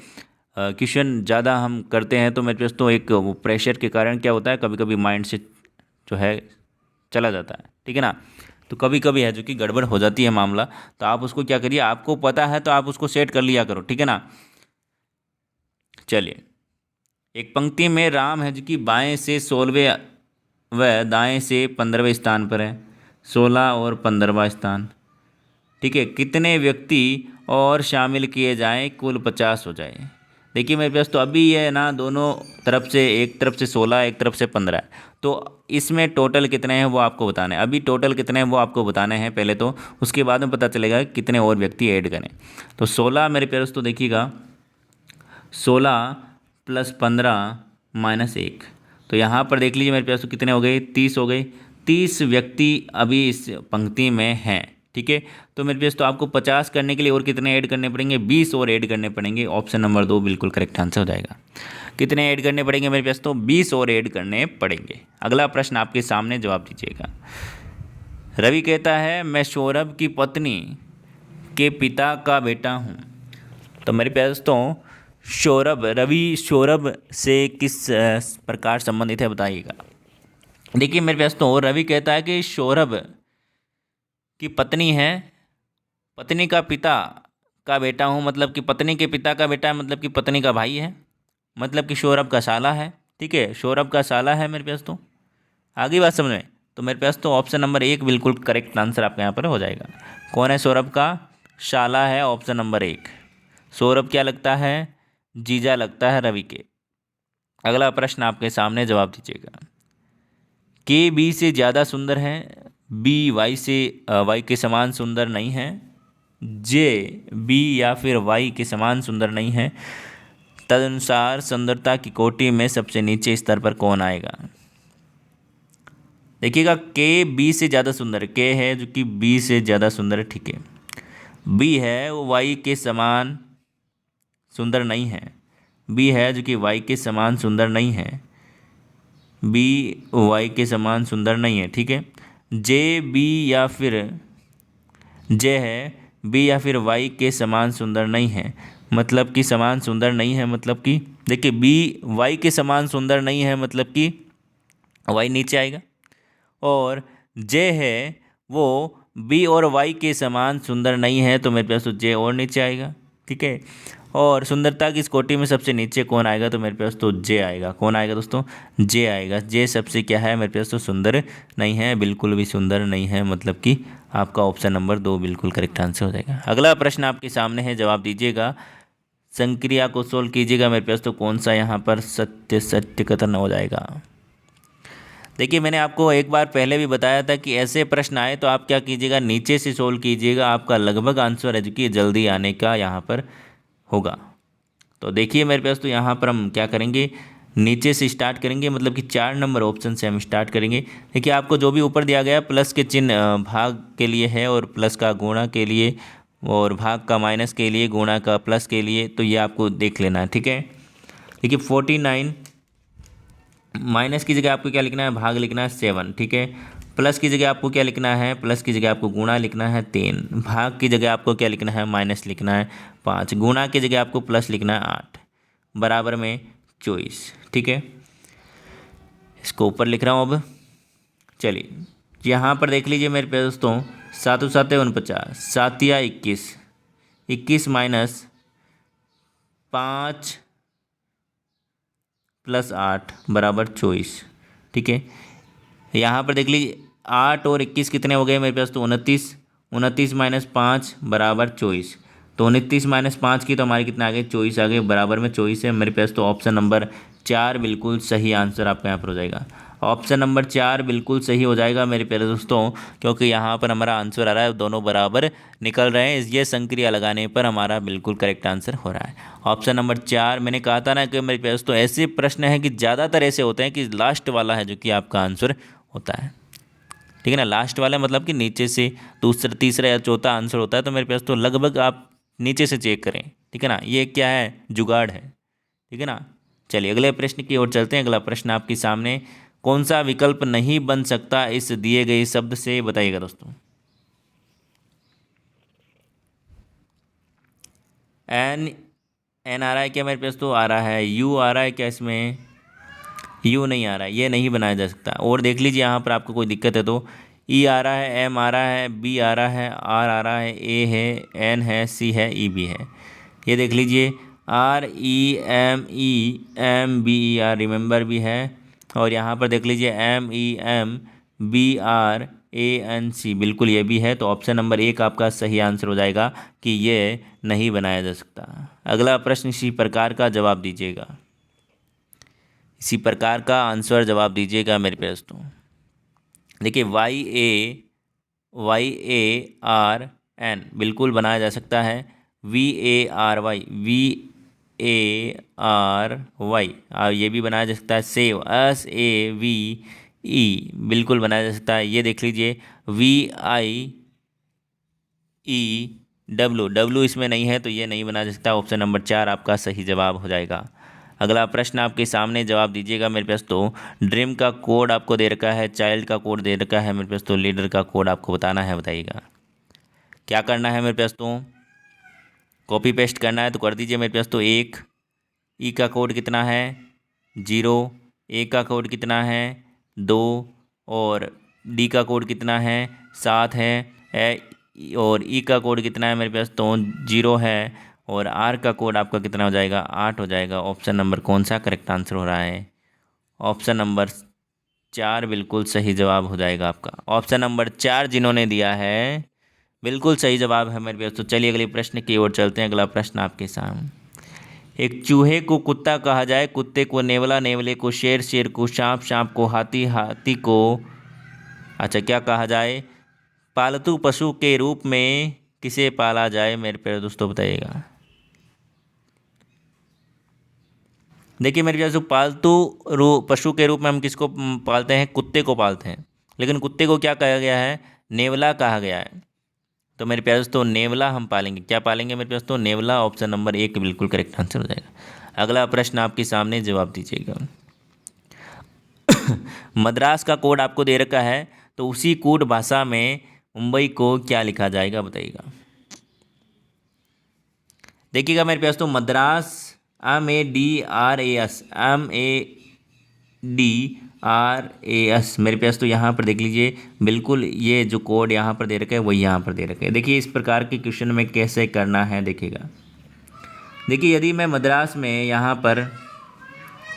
क्वेश्चन ज़्यादा हम करते हैं तो मेरे पास तो एक प्रेशर के कारण क्या होता है, कभी कभी माइंड से जो है चला जाता है, ठीक है ना। तो कभी कभी है जो कि गड़बड़ हो जाती है मामला। तो आप उसको क्या करिए, आपको पता है तो आप उसको सेट कर लिया करो, ठीक है ना। चलिए, एक पंक्ति में राम है जो कि बाएं से 16वें व दाएं से 15वें स्थान पर है, 16 और 15वां स्थान, ठीक है। कितने व्यक्ति और शामिल किए जाएं कुल 50 हो जाए? देखिए मेरे पास तो अभी ये ना दोनों तरफ से, एक तरफ से 16, एक तरफ से 15 है। तो इसमें टोटल कितने हैं वो आपको बताने हैं। अभी टोटल कितने हैं वो आपको बताने हैं पहले, तो उसके बाद में पता चलेगा कितने और व्यक्ति ऐड करें। तो 16 मेरे प्यारे तो देखिएगा, 16 + 15 - 1, तो यहाँ पर देख लीजिए मेरे प्यारे तो कितने हो गए, 30 हो गए। 30 व्यक्ति अभी इस पंक्ति में हैं, ठीक है। तो मेरे पास तो आपको 50 करने के लिए और कितने ऐड करने पड़ेंगे? 20 और ऐड करने पड़ेंगे। ऑप्शन नंबर 2 बिल्कुल करेक्ट आंसर हो जाएगा। कितने ऐड करने पड़ेंगे मेरे पास? तो 20 और ऐड करने पड़ेंगे। अगला प्रश्न आपके सामने, जवाब दीजिएगा। रवि कहता है मैं सौरभ की पत्नी के पिता का बेटा हूँ। तो मेरे पास तो रवि सौरभ से किस प्रकार संबंधित है बताइएगा। देखिए मेरे पास तो रवि कहता है कि सौरभ की पत्नी है, पत्नी का पिता का बेटा हूँ, मतलब कि पत्नी के पिता का बेटा है, मतलब कि पत्नी का भाई है, मतलब कि सौरभ का साला है, ठीक है। सौरभ का साला है मेरे पास तो। आगे बात समझ में? तो मेरे पास तो ऑप्शन नंबर 1 बिल्कुल करेक्ट आंसर आपके यहाँ पर हो जाएगा। कौन है सौरभ का साला? है ऑप्शन नंबर 1। सौरभ क्या लगता है? जीजा लगता है रवि के। अगला प्रश्न आपके सामने, जवाब दीजिएगा। के बी से ज़्यादा सुंदर है, बी वाई के समान सुंदर नहीं है, जे बी या फिर वाई के समान सुंदर नहीं है, तदनुसार सुंदरता की कोटि में सबसे नीचे स्तर पर कौन आएगा? देखिएगा के बी से ज़्यादा सुंदर, के है जो कि बी से ज़्यादा सुंदर है, ठीक है। बी है वो वाई के समान सुंदर नहीं है, बी है जो कि वाई के समान सुंदर नहीं है, बी वाई के समान सुंदर नहीं है, ठीक है। जे बी या फिर जे है बी या फिर वाई के समान सुंदर नहीं है, मतलब कि समान सुंदर नहीं है, मतलब कि देखिए बी वाई के समान सुंदर नहीं है मतलब कि वाई नीचे आएगा, और जे है वो बी और वाई के समान सुंदर नहीं है तो मेरे पास तो जे और नीचे आएगा, ठीक है। और सुंदरता की इस कोटि में सबसे नीचे कौन आएगा तो मेरे पास तो जे आएगा। कौन आएगा दोस्तों? जे आएगा। जे सबसे क्या है मेरे पास तो सुंदर नहीं है, बिल्कुल भी सुंदर नहीं है, मतलब कि आपका ऑप्शन नंबर 2 बिल्कुल करेक्ट आंसर हो जाएगा। अगला प्रश्न आपके सामने है, जवाब दीजिएगा, संक्रिया को सोल्व कीजिएगा। मेरे पास तो कौन सा यहाँ पर सत्य सत्य कथन हो जाएगा। देखिए मैंने आपको एक बार पहले भी बताया था कि ऐसे प्रश्न आए तो आप क्या कीजिएगा, नीचे से सोल्व कीजिएगा, आपका लगभग आंसर है जो कि जल्दी आने का यहाँ पर होगा। तो देखिए मेरे पास तो यहाँ पर हम क्या करेंगे, नीचे से स्टार्ट करेंगे, मतलब कि 4 नंबर ऑप्शन से हम स्टार्ट करेंगे। देखिए आपको जो भी ऊपर दिया गया प्लस के चिन्ह भाग के लिए है, और प्लस का गुणा के लिए, और भाग का माइनस के लिए, गुणा का प्लस के लिए, तो ये आपको देख लेना है, ठीक है। देखिए 49 माइनस की जगह आपको क्या लिखना है, भाग लिखना है 7, ठीक है। प्लस की जगह आपको क्या लिखना है, प्लस की जगह आपको गुणा लिखना है 3, भाग की जगह आपको क्या लिखना है, माइनस लिखना है 5, गुणा की जगह आपको प्लस लिखना है 8, बराबर में 24, ठीक है। इसको ऊपर लिख रहा हूँ अब। चलिए यहाँ पर देख लीजिए मेरे प्यारे दोस्तों, 7 7 49, 7 या 21, 21 माइनस 5 प्लस 8 बराबर 24, ठीक है। यहाँ पर देख लीजिए 8 और 21 कितने हो गए मेरे पास तो 29, 29 माइनस 5 बराबर 24, तो 29 माइनस 5 की तो हमारी कितना आ गए, 24 आ गए, बराबर में 24 है मेरे पास। तो ऑप्शन नंबर 4 बिल्कुल सही आंसर आपका यहाँ पर हो जाएगा। ऑप्शन नंबर 4 बिल्कुल सही हो जाएगा मेरे प्यारे दोस्तों, क्योंकि यहाँ पर हमारा आंसर आ रहा है दोनों बराबर निकल रहे हैं, ये संक्रिया लगाने पर हमारा बिल्कुल करेक्ट आंसर हो रहा है ऑप्शन नंबर 4। मैंने कहा था ना कि मेरे प्यारे दोस्तों ऐसे प्रश्न हैं कि ज़्यादातर ऐसे होते हैं कि लास्ट वाला है जो कि आपका आंसर होता है, ठीक है ना। लास्ट वाला मतलब कि नीचे से दूसरा तीसरा या चौथा आंसर होता है, तो मेरे पास तो लगभग आप नीचे से चेक करें, ठीक है ना। ये क्या है, जुगाड़ है, ठीक है ना। चलिए अगले प्रश्न की ओर चलते हैं। अगला प्रश्न आपके सामने, कौन सा विकल्प नहीं बन सकता इस दिए गए शब्द से, बताइएगा दोस्तों। एन एन आ रहा है क्या मेरे पास तो, आ रहा है। यू आ रहा है क्या इसमें, यू नहीं आ रहा है, ये नहीं बनाया जा सकता। और देख लीजिए यहाँ पर आपको कोई दिक्कत है तो ई आ रहा है, एम आ रहा है, बी आ रहा है, आर आ रहा है, ए है, एन है, सी है, ई भी है। ये देख लीजिए R E M B E R remember भी है, और यहाँ पर देख लीजिए M E M B R A N C बिल्कुल ये भी है। तो ऑप्शन नंबर 1 आपका सही आंसर हो जाएगा कि ये नहीं बनाया जा सकता। अगला प्रश्न इसी प्रकार का जवाब दीजिएगा, इसी प्रकार का आंसर जवाब दीजिएगा मेरे प्यारे दोस्तों। देखिए वाई ए आर एन बिल्कुल बनाया जा सकता है, वी ए आर वाई ये भी बनाया जा सकता है। Save S A V E बिल्कुल बनाया जा सकता है। ये देख लीजिए वी आई ई डब्लू इसमें नहीं है तो ये नहीं बनाया जा सकता। ऑप्शन नंबर 4 आपका सही जवाब हो जाएगा। अगला प्रश्न आपके सामने, जवाब दीजिएगा मेरे पास तो। ड्रीम का कोड आपको दे रखा है, चाइल्ड का कोड दे रखा है मेरे पास तो, लीडर का कोड आपको बताना है, बताइएगा क्या करना है मेरे पास तो। कॉपी पेस्ट करना है तो कर दीजिए मेरे पास तो। 1 ई का कोड कितना है, 0, ए का कोड कितना है, 2, और डी का कोड कितना है, 7 है, और ई का कोड कितना है मेरे पास तो 0 है, और आर का कोड आपका कितना हो जाएगा, 8 हो जाएगा। ऑप्शन नंबर कौन सा करेक्ट आंसर हो रहा है, ऑप्शन नंबर 4 बिल्कुल सही जवाब हो जाएगा आपका। ऑप्शन नंबर 4 जिन्होंने दिया है बिल्कुल सही जवाब है मेरे पास तो। चलिए अगले प्रश्न की ओर चलते हैं। अगला प्रश्न आपके सामने, एक चूहे को कुत्ता कहा जाए, कुत्ते को नेवला, नेवले को शेर, शेर को सांप, सांप को हाथी, हाथी को अच्छा क्या कहा जाए, पालतू पशु के रूप में किसे पाला जाए मेरे प्यारे दोस्तों, बताइएगा। देखिए मेरे प्यारे दोस्तों, पालतू पशु के रूप में हम किसको पालते हैं, कुत्ते को पालते हैं, लेकिन कुत्ते को क्या कहा गया है, नेवला कहा गया है। तो मेरे प्यारे दोस्तों नेवला हम पालेंगे, क्या पालेंगे मेरे प्यारे दोस्तों, नेवला। ऑप्शन नंबर 1 बिल्कुल करेक्ट आंसर हो जाएगा। अगला प्रश्न आपके सामने, जवाब दीजिएगा। मद्रास का कोड आपको दे रखा है, तो उसी कोड भाषा में मुंबई को क्या लिखा जाएगा, बताइएगा। देखिएगा मेरे प्यारे दोस्तों, मद्रास MADRAS, MADRAS मेरे प्यारे दोस्तों यहाँ पर देख लीजिए, बिल्कुल ये जो कोड यहाँ पर दे रखा है वही यहाँ पर दे रखा है। देखिए इस प्रकार के क्वेश्चन में कैसे करना है, देखिएगा। देखिए यदि मैं मद्रास में यहाँ पर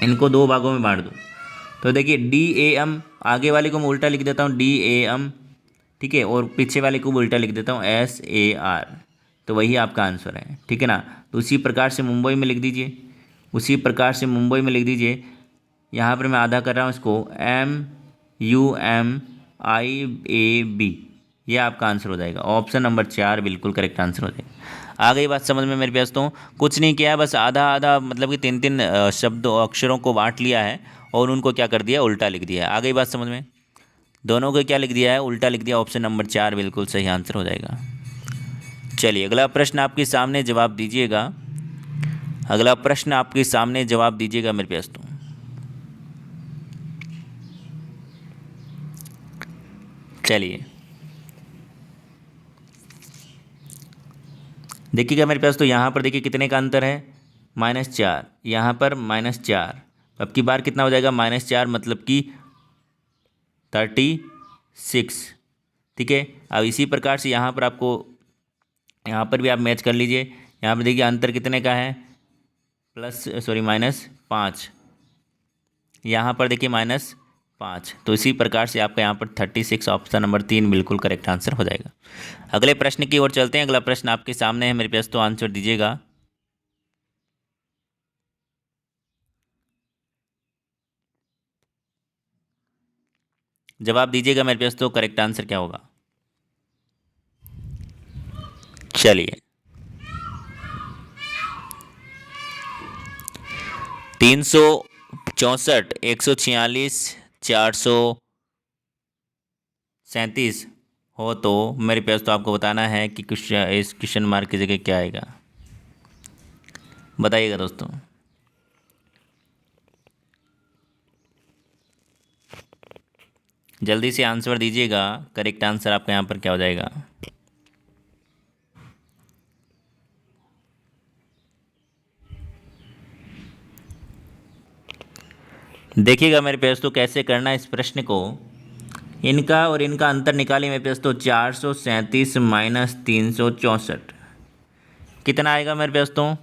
इनको 2 भागों में बांट दूँ, तो देखिए DAM, आगे वाले को मैं उल्टा लिख देता हूँ DAM, ठीक है, और पीछे वाले को उल्टा लिख देता हूँ SAR, तो वही आपका आंसर है, ठीक है ना। तो उसी प्रकार से मुंबई में लिख दीजिए, उसी प्रकार से मुंबई में लिख दीजिए। यहाँ पर मैं आधा कर रहा हूँ इसको, MUMIAB, ये आपका आंसर हो जाएगा। ऑप्शन नंबर 4 बिल्कुल करेक्ट आंसर हो जाएगा। आ गई बात समझ में मेरे प्यारे दोस्तों, कुछ नहीं किया, बस आधा आधा मतलब कि 3 शब्द अक्षरों को बांट लिया है और उनको क्या कर दिया, उल्टा लिख दिया है। आ गई बात समझ में, दोनों को क्या लिख दिया है, उल्टा लिख दिया। ऑप्शन नंबर 4 बिल्कुल सही आंसर हो जाएगा। चलिए अगला प्रश्न आपके सामने, जवाब दीजिएगा। अगला प्रश्न आपके सामने, जवाब दीजिएगा मेरे प्यारे दोस्तों। चलिए देखिएगा मेरे पास, तो यहाँ पर देखिए कितने का अंतर है, -4, यहाँ पर -4, अब की बार कितना हो जाएगा, -4 मतलब कि 36, ठीक है। अब इसी प्रकार से यहाँ पर आपको, यहाँ पर भी आप मैच कर लीजिए। यहाँ पर देखिए अंतर कितने का है, -5, यहाँ पर देखिए -5, तो इसी प्रकार से आपका यहाँ पर 36, ऑप्शन नंबर 3 बिल्कुल करेक्ट आंसर हो जाएगा। अगले प्रश्न की ओर चलते हैं। अगला प्रश्न आपके सामने है मेरे पास, तो आंसर दीजिएगा। जवाब दीजिएगा मेरे पास, तो करेक्ट आंसर क्या होगा। चलिए 364, 146, 437 हो तो मेरे पास तो आपको बताना है कि इस क्वेश्चन मार्क की जगह क्या आएगा, बताइएगा दोस्तों। जल्दी से आंसर दीजिएगा, करेक्ट आंसर आपका यहाँ पर क्या हो जाएगा। देखिएगा मेरे प्यास, तो कैसे करना है इस प्रश्न को, इनका और इनका अंतर निकालिए मेरे प्यास। तो 437 माइनस 364 कितना आएगा मेरे प्यास, तो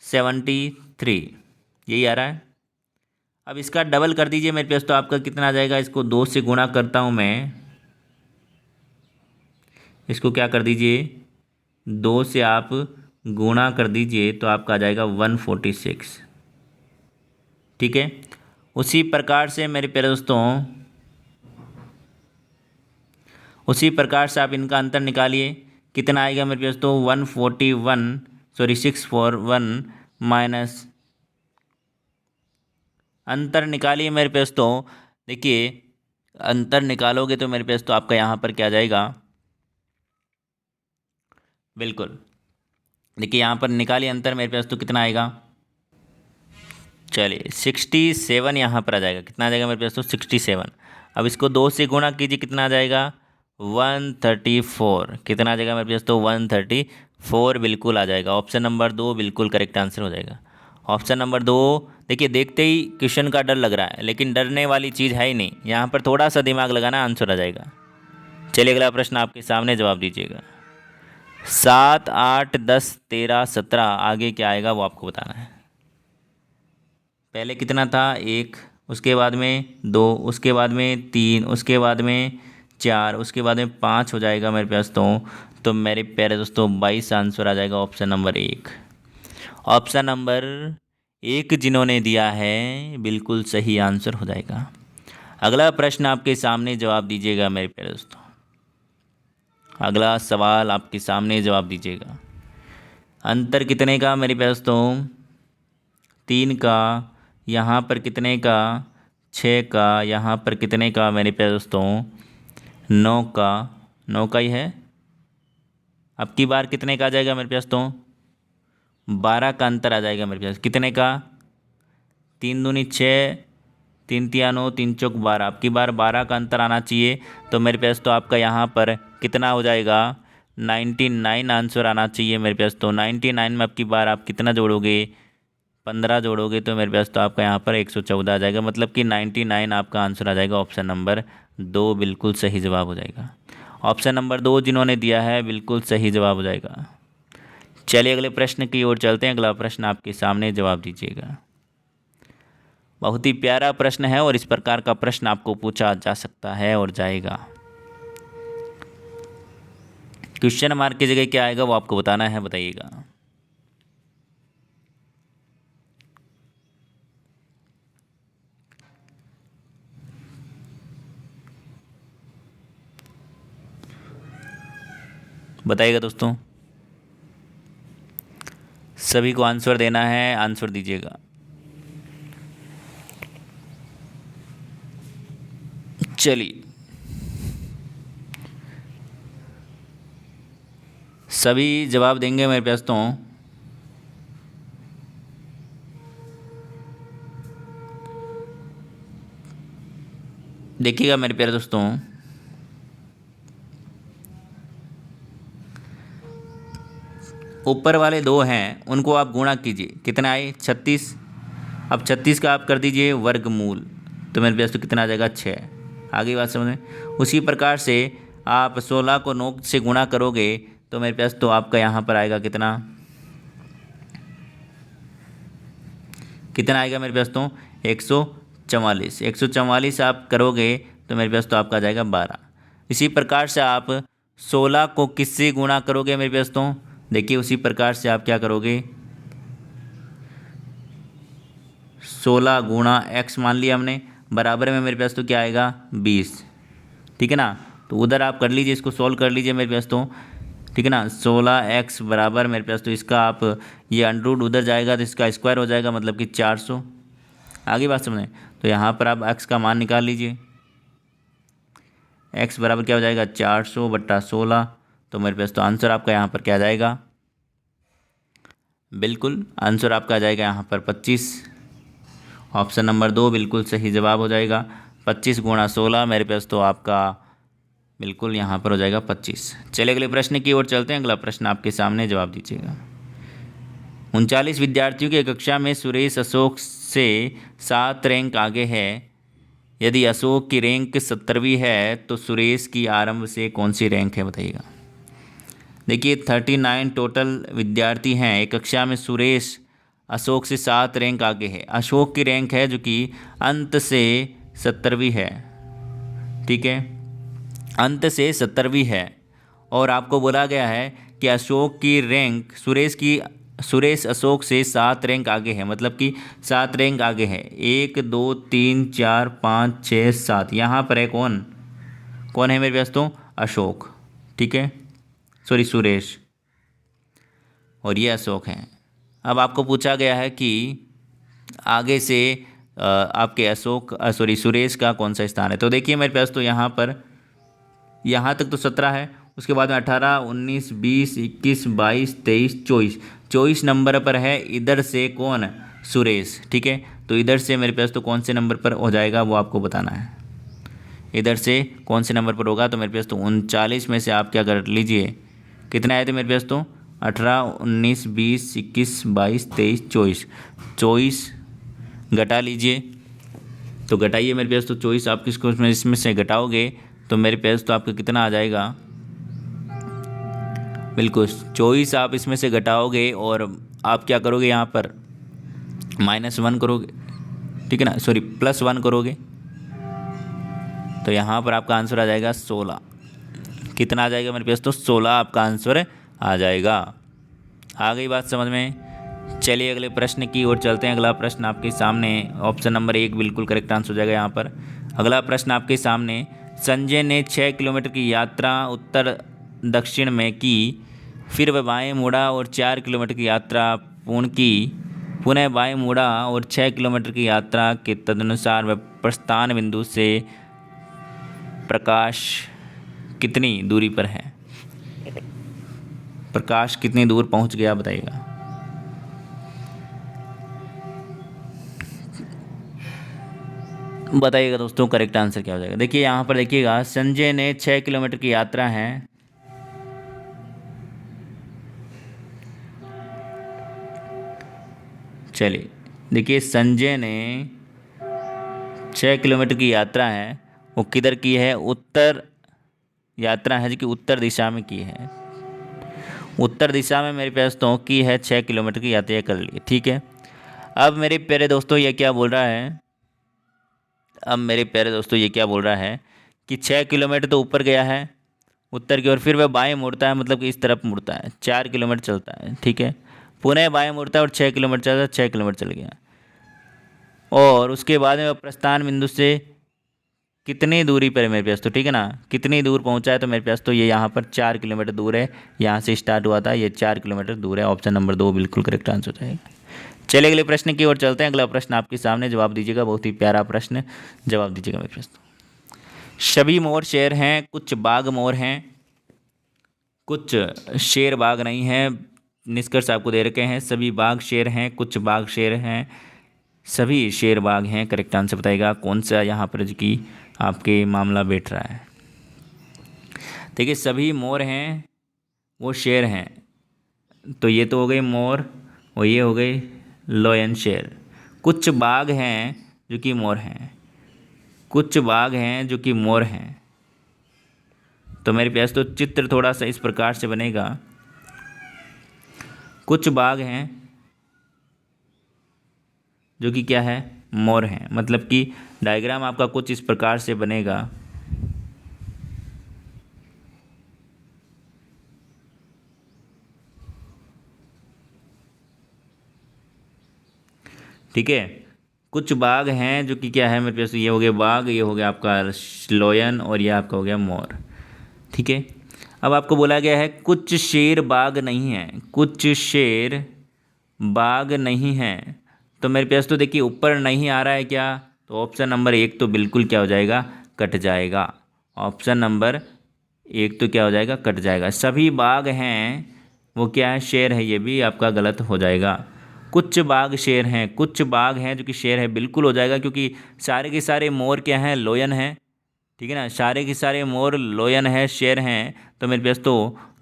73, यही आ रहा है। अब इसका डबल कर दीजिए मेरे प्यास, तो आपका कितना आ जाएगा, इसको 2 से गुणा करता हूँ मैं, इसको क्या कर दीजिए, 2 से आप गुणा कर दीजिए, तो आपका आ जाएगा 146, ठीक है। उसी प्रकार से मेरे प्यारे दोस्तों, उसी प्रकार से आप इनका अंतर निकालिए, कितना आएगा मेरे प्यारे दोस्तों, 641 माइनस, अंतर निकालिए मेरे प्यारे दोस्तों। देखिए अंतर निकालोगे तो मेरे प्यारे दोस्तों आपका यहाँ पर क्या आ जाएगा, बिल्कुल देखिए यहाँ पर निकालिए अंतर मेरे प्यारे दोस्तों, कितना आएगा, चलिए 67 यहाँ पर आ जाएगा। कितना आ जाएगा मेरे प्यारे दोस्तों, 67। अब इसको 2 से गुणा कीजिए, कितना आ जाएगा, 134। कितना आ जाएगा मेरे प्यारे दोस्तों, 134 बिल्कुल आ जाएगा। ऑप्शन नंबर 2 बिल्कुल करेक्ट आंसर हो जाएगा। ऑप्शन नंबर 2, देखिए देखते ही क्वेश्चन का डर लग रहा है, लेकिन डरने वाली चीज़ है ही नहीं, यहाँ पर थोड़ा सा दिमाग लगाना, आंसर आ जाएगा। चलिए अगला प्रश्न आपके सामने, जवाब दीजिएगा। 7, 8, 10, 13, 17 आगे क्या आएगा वो आपको बताना है। पहले कितना था, 1, उसके बाद में 2, उसके बाद में 3, उसके बाद में 4, उसके बाद में 5 हो जाएगा मेरे पास। तो मेरे प्यारे दोस्तों 22 आंसर आ जाएगा, ऑप्शन नंबर 1। ऑप्शन नंबर 1 जिन्होंने दिया है बिल्कुल सही आंसर हो जाएगा। अगला प्रश्न आपके सामने, जवाब दीजिएगा मेरे प्यारे दोस्तों। अगला सवाल आपके सामने, जवाब दीजिएगा। अंतर कितने का मेरे प्यारे दोस्तों, 3 का, यहाँ पर कितने का, 6 का, यहाँ पर कितने का मेरे प्यारे दोस्तों, नौ का ही है। अब की बार कितने का आ जाएगा मेरे पास? तो 12 का अंतर आ जाएगा मेरे पास। कितने का? 3×2 = 6, 3×3 = 9, 3×4 = 12। अब की बार 12 का अंतर आना चाहिए। तो मेरे पास तो आपका यहाँ पर कितना हो जाएगा? 99 आंसर आना चाहिए मेरे पास। तो 99 में अब की बार आप कितना जोड़ोगे? 15 जोड़ोगे तो मेरे पास तो आपका यहाँ पर 114 आ जाएगा। मतलब कि 99 आपका आंसर आ जाएगा। ऑप्शन नंबर 2 बिल्कुल सही जवाब हो जाएगा। ऑप्शन नंबर 2 जिन्होंने दिया है बिल्कुल सही जवाब हो जाएगा। चलिए अगले प्रश्न की ओर चलते हैं। अगला प्रश्न आपके सामने, जवाब दीजिएगा। बहुत ही प्यारा प्रश्न है और इस प्रकार का प्रश्न आपको पूछा जा सकता है और जाएगा। क्वेश्चन मार्क की जगह क्या आएगा वो आपको बताना है, बताइएगा। बताइएगा दोस्तों, सभी को आंसर देना है, आंसर दीजिएगा। चलिए, सभी जवाब देंगे मेरे पास तो। देखिएगा मेरे प्यारे दोस्तों, ऊपर वाले 2 हैं उनको आप गुणा कीजिए। कितना आए? 36। अब 36 का आप कर दीजिए वर्गमूल, तो मेरे पास तो कितना आ जाएगा? 6। आगे बात समझ में। उसी प्रकार से आप 16 को 9 से गुणा करोगे तो मेरे पास तो आपका यहाँ पर आएगा कितना? कितना आएगा मेरे पास तो? 144। 144 आप करोगे तो मेरे पास तो आपका आ जाएगा 12। इसी प्रकार से आप 16 को किससे गुणा करोगे मेरे पास तो? देखिए उसी प्रकार से आप क्या करोगे? 16 गुणा x मान लिया हमने, बराबर में मेरे पास तो क्या आएगा? 20। ठीक है ना? तो उधर आप कर लीजिए, इसको सॉल्व कर लीजिए मेरे पास तो। ठीक है ना? 16x बराबर मेरे पास तो इसका आप ये अंडरूट उधर जाएगा तो इसका स्क्वायर हो जाएगा, मतलब कि 400। आगे बात समझें। तो यहाँ पर आप x का मान निकाल लीजिए। x बराबर क्या हो जाएगा? 400/16। तो मेरे पास तो आंसर आपका यहाँ पर क्या आ जाएगा? बिल्कुल आंसर आपका आ जाएगा यहाँ पर 25। ऑप्शन नंबर 2 बिल्कुल सही जवाब हो जाएगा। 25 × 16 मेरे पास तो आपका बिल्कुल यहाँ पर हो जाएगा 25। चलिए अगले प्रश्न की ओर चलते हैं। अगला प्रश्न आपके सामने, जवाब दीजिएगा। 39 विद्यार्थियों की कक्षा में सुरेश अशोक से 7 रैंक आगे है। यदि अशोक की रैंक 70वीं है तो सुरेश की आरंभ से कौन सी रैंक है, बताइएगा। देखिए 39 टोटल विद्यार्थी हैं एक कक्षा में। सुरेश अशोक से 7 रैंक आगे है। अशोक की रैंक है जो कि अंत से 70वीं है। ठीक है, अंत से 70वीं है। और आपको बोला गया है कि अशोक की रैंक सुरेश अशोक से 7 रैंक आगे है, मतलब कि 7 रैंक आगे है। 1 2 3 4 5 6 7। यहाँ पर है कौन कौन है मेरे पास तो? अशोक। ठीक है, सॉरी सुरेश, और ये अशोक हैं। अब आपको पूछा गया है कि आगे से आपके सुरेश का कौन सा स्थान है। तो देखिए मेरे पास तो यहाँ पर यहाँ तक तो 17 है, उसके बाद में 18 19 20 21 22 23 24। 24 नंबर पर है इधर से कौन? सुरेश। ठीक है, तो इधर से मेरे पास तो कौन से नंबर पर हो जाएगा वो आपको बताना है। इधर से कौन से नंबर पर होगा? तो मेरे पास तो 39 में से आप क्या कर लीजिए, कितने आए थे मेरे पास तो? 18 19 20 21 22 23 24। 24 घटा लीजिए, तो घटाइए मेरे पास तो 24 आप किसको इसमें से घटाओगे तो मेरे पास तो आपका कितना आ जाएगा? बिल्कुल 24 आप इसमें से घटाओगे और आप क्या करोगे? यहाँ पर -1 करोगे। ठीक है ना, सॉरी +1 करोगे तो यहाँ पर आपका आंसर आ जाएगा 16। कितना आ जाएगा मेरे पास तो? 16 आपका आंसर आ जाएगा। आ गई बात समझ में। चलिए अगले प्रश्न की ओर चलते हैं। अगला प्रश्न आपके सामने, ऑप्शन नंबर 1 बिल्कुल करेक्ट आंसर हो जाएगा यहाँ पर। अगला प्रश्न आपके सामने, संजय ने 6 किलोमीटर की यात्रा उत्तर दक्षिण में की, फिर वह बाएं मुड़ा और 4 किलोमीटर की यात्रा पूर्ण की। पुनः बाएं मुड़ा और 6 किलोमीटर की यात्रा के तदनुसार वह प्रस्थान बिंदु से प्रकाश कितनी दूरी पर है? प्रकाश कितनी दूर पहुंच गया बताइएगा। बताइएगा दोस्तों करेक्ट आंसर क्या हो जाएगा। देखिए यहाँ पर देखिएगा, संजय ने 6 किलोमीटर की यात्रा है। चलिए देखिए, संजय ने 6 किलोमीटर की यात्रा है, वो किधर की है? उत्तर यात्रा है जो कि उत्तर दिशा में की है। उत्तर दिशा में मेरे पास तो की है, 6 किलोमीटर की यात्रा कर ली, ठीक है। अब मेरे प्यारे दोस्तों ये क्या बोल रहा है? अब मेरे प्यारे दोस्तों ये क्या बोल रहा है कि 6 किलोमीटर तो ऊपर गया है उत्तर की ओर, फिर वह बाएं मुड़ता है, मतलब कि इस तरफ मुड़ता है, 4 किलोमीटर चलता है, ठीक है। पुनः बाएं मुड़ता है और 6 किलोमीटर चलता है, 6 किलोमीटर चल गया। और उसके बाद में वह प्रस्थान बिंदु से कितनी दूरी पर है मेरे पास तो, ठीक है ना, कितनी दूर पहुंचा है? तो मेरे पास तो ये यहाँ पर 4 किलोमीटर दूर है, यहाँ से स्टार्ट हुआ था, ये 4 किलोमीटर दूर है। ऑप्शन नंबर 2 बिल्कुल करेक्ट आंसर हो जाएगा। चलिए अगले प्रश्न की ओर चलते हैं। अगला प्रश्न आपके सामने, जवाब दीजिएगा, बहुत ही प्यारा प्रश्न, जवाब दीजिएगा मेरे प्रश्न। सभी मोर शेर हैं, कुछ बाघ मोर हैं, कुछ शेर बाघ नहीं है। निष्कर्ष आपको दे रखे हैं, सभी बाघ शेर हैं, कुछ बाघ शेर हैं, सभी शेर बाघ हैं। करेक्ट आंसर बताइएगा कौन सा यहाँ पर जो कि आपके मामला बैठ रहा है। देखिए सभी मोर हैं, वो शेर हैं, तो ये तो हो गए मोर, और ये हो गए लोयन शेर। कुछ बाघ हैं जो कि मोर हैं, कुछ बाघ हैं जो कि मोर हैं। तो मेरे पास तो चित्र थोड़ा सा इस प्रकार से बनेगा, कुछ बाघ हैं जो कि क्या है? मोर हैं। मतलब कि डायग्राम आपका कुछ इस प्रकार से बनेगा। ठीक है, कुछ बाघ हैं जो कि क्या है मेरे पास, ये हो गया बाघ, ये हो गया आपका लोयन, और ये आपका हो गया मोर, ठीक है। अब आपको बोला गया है कुछ शेर बाघ नहीं है, कुछ शेर बाघ नहीं है। तो मेरे पास तो देखिए ऊपर नहीं आ रहा है क्या, तो ऑप्शन नंबर 1 तो बिल्कुल क्या हो जाएगा? कट जाएगा। ऑप्शन नंबर 1 तो क्या हो जाएगा? कट जाएगा। सभी बाघ हैं, वो क्या है? शेर है, ये भी आपका गलत हो जाएगा। कुछ बाघ शेर हैं, कुछ बाघ हैं जो कि शेर है, बिल्कुल हो जाएगा, क्योंकि सारे के सारे मोर क्या हैं? लोयन हैं, ठीक है ना, सारे के सारे मोर लोयन है, शेर हैं। तो मेरे पास तो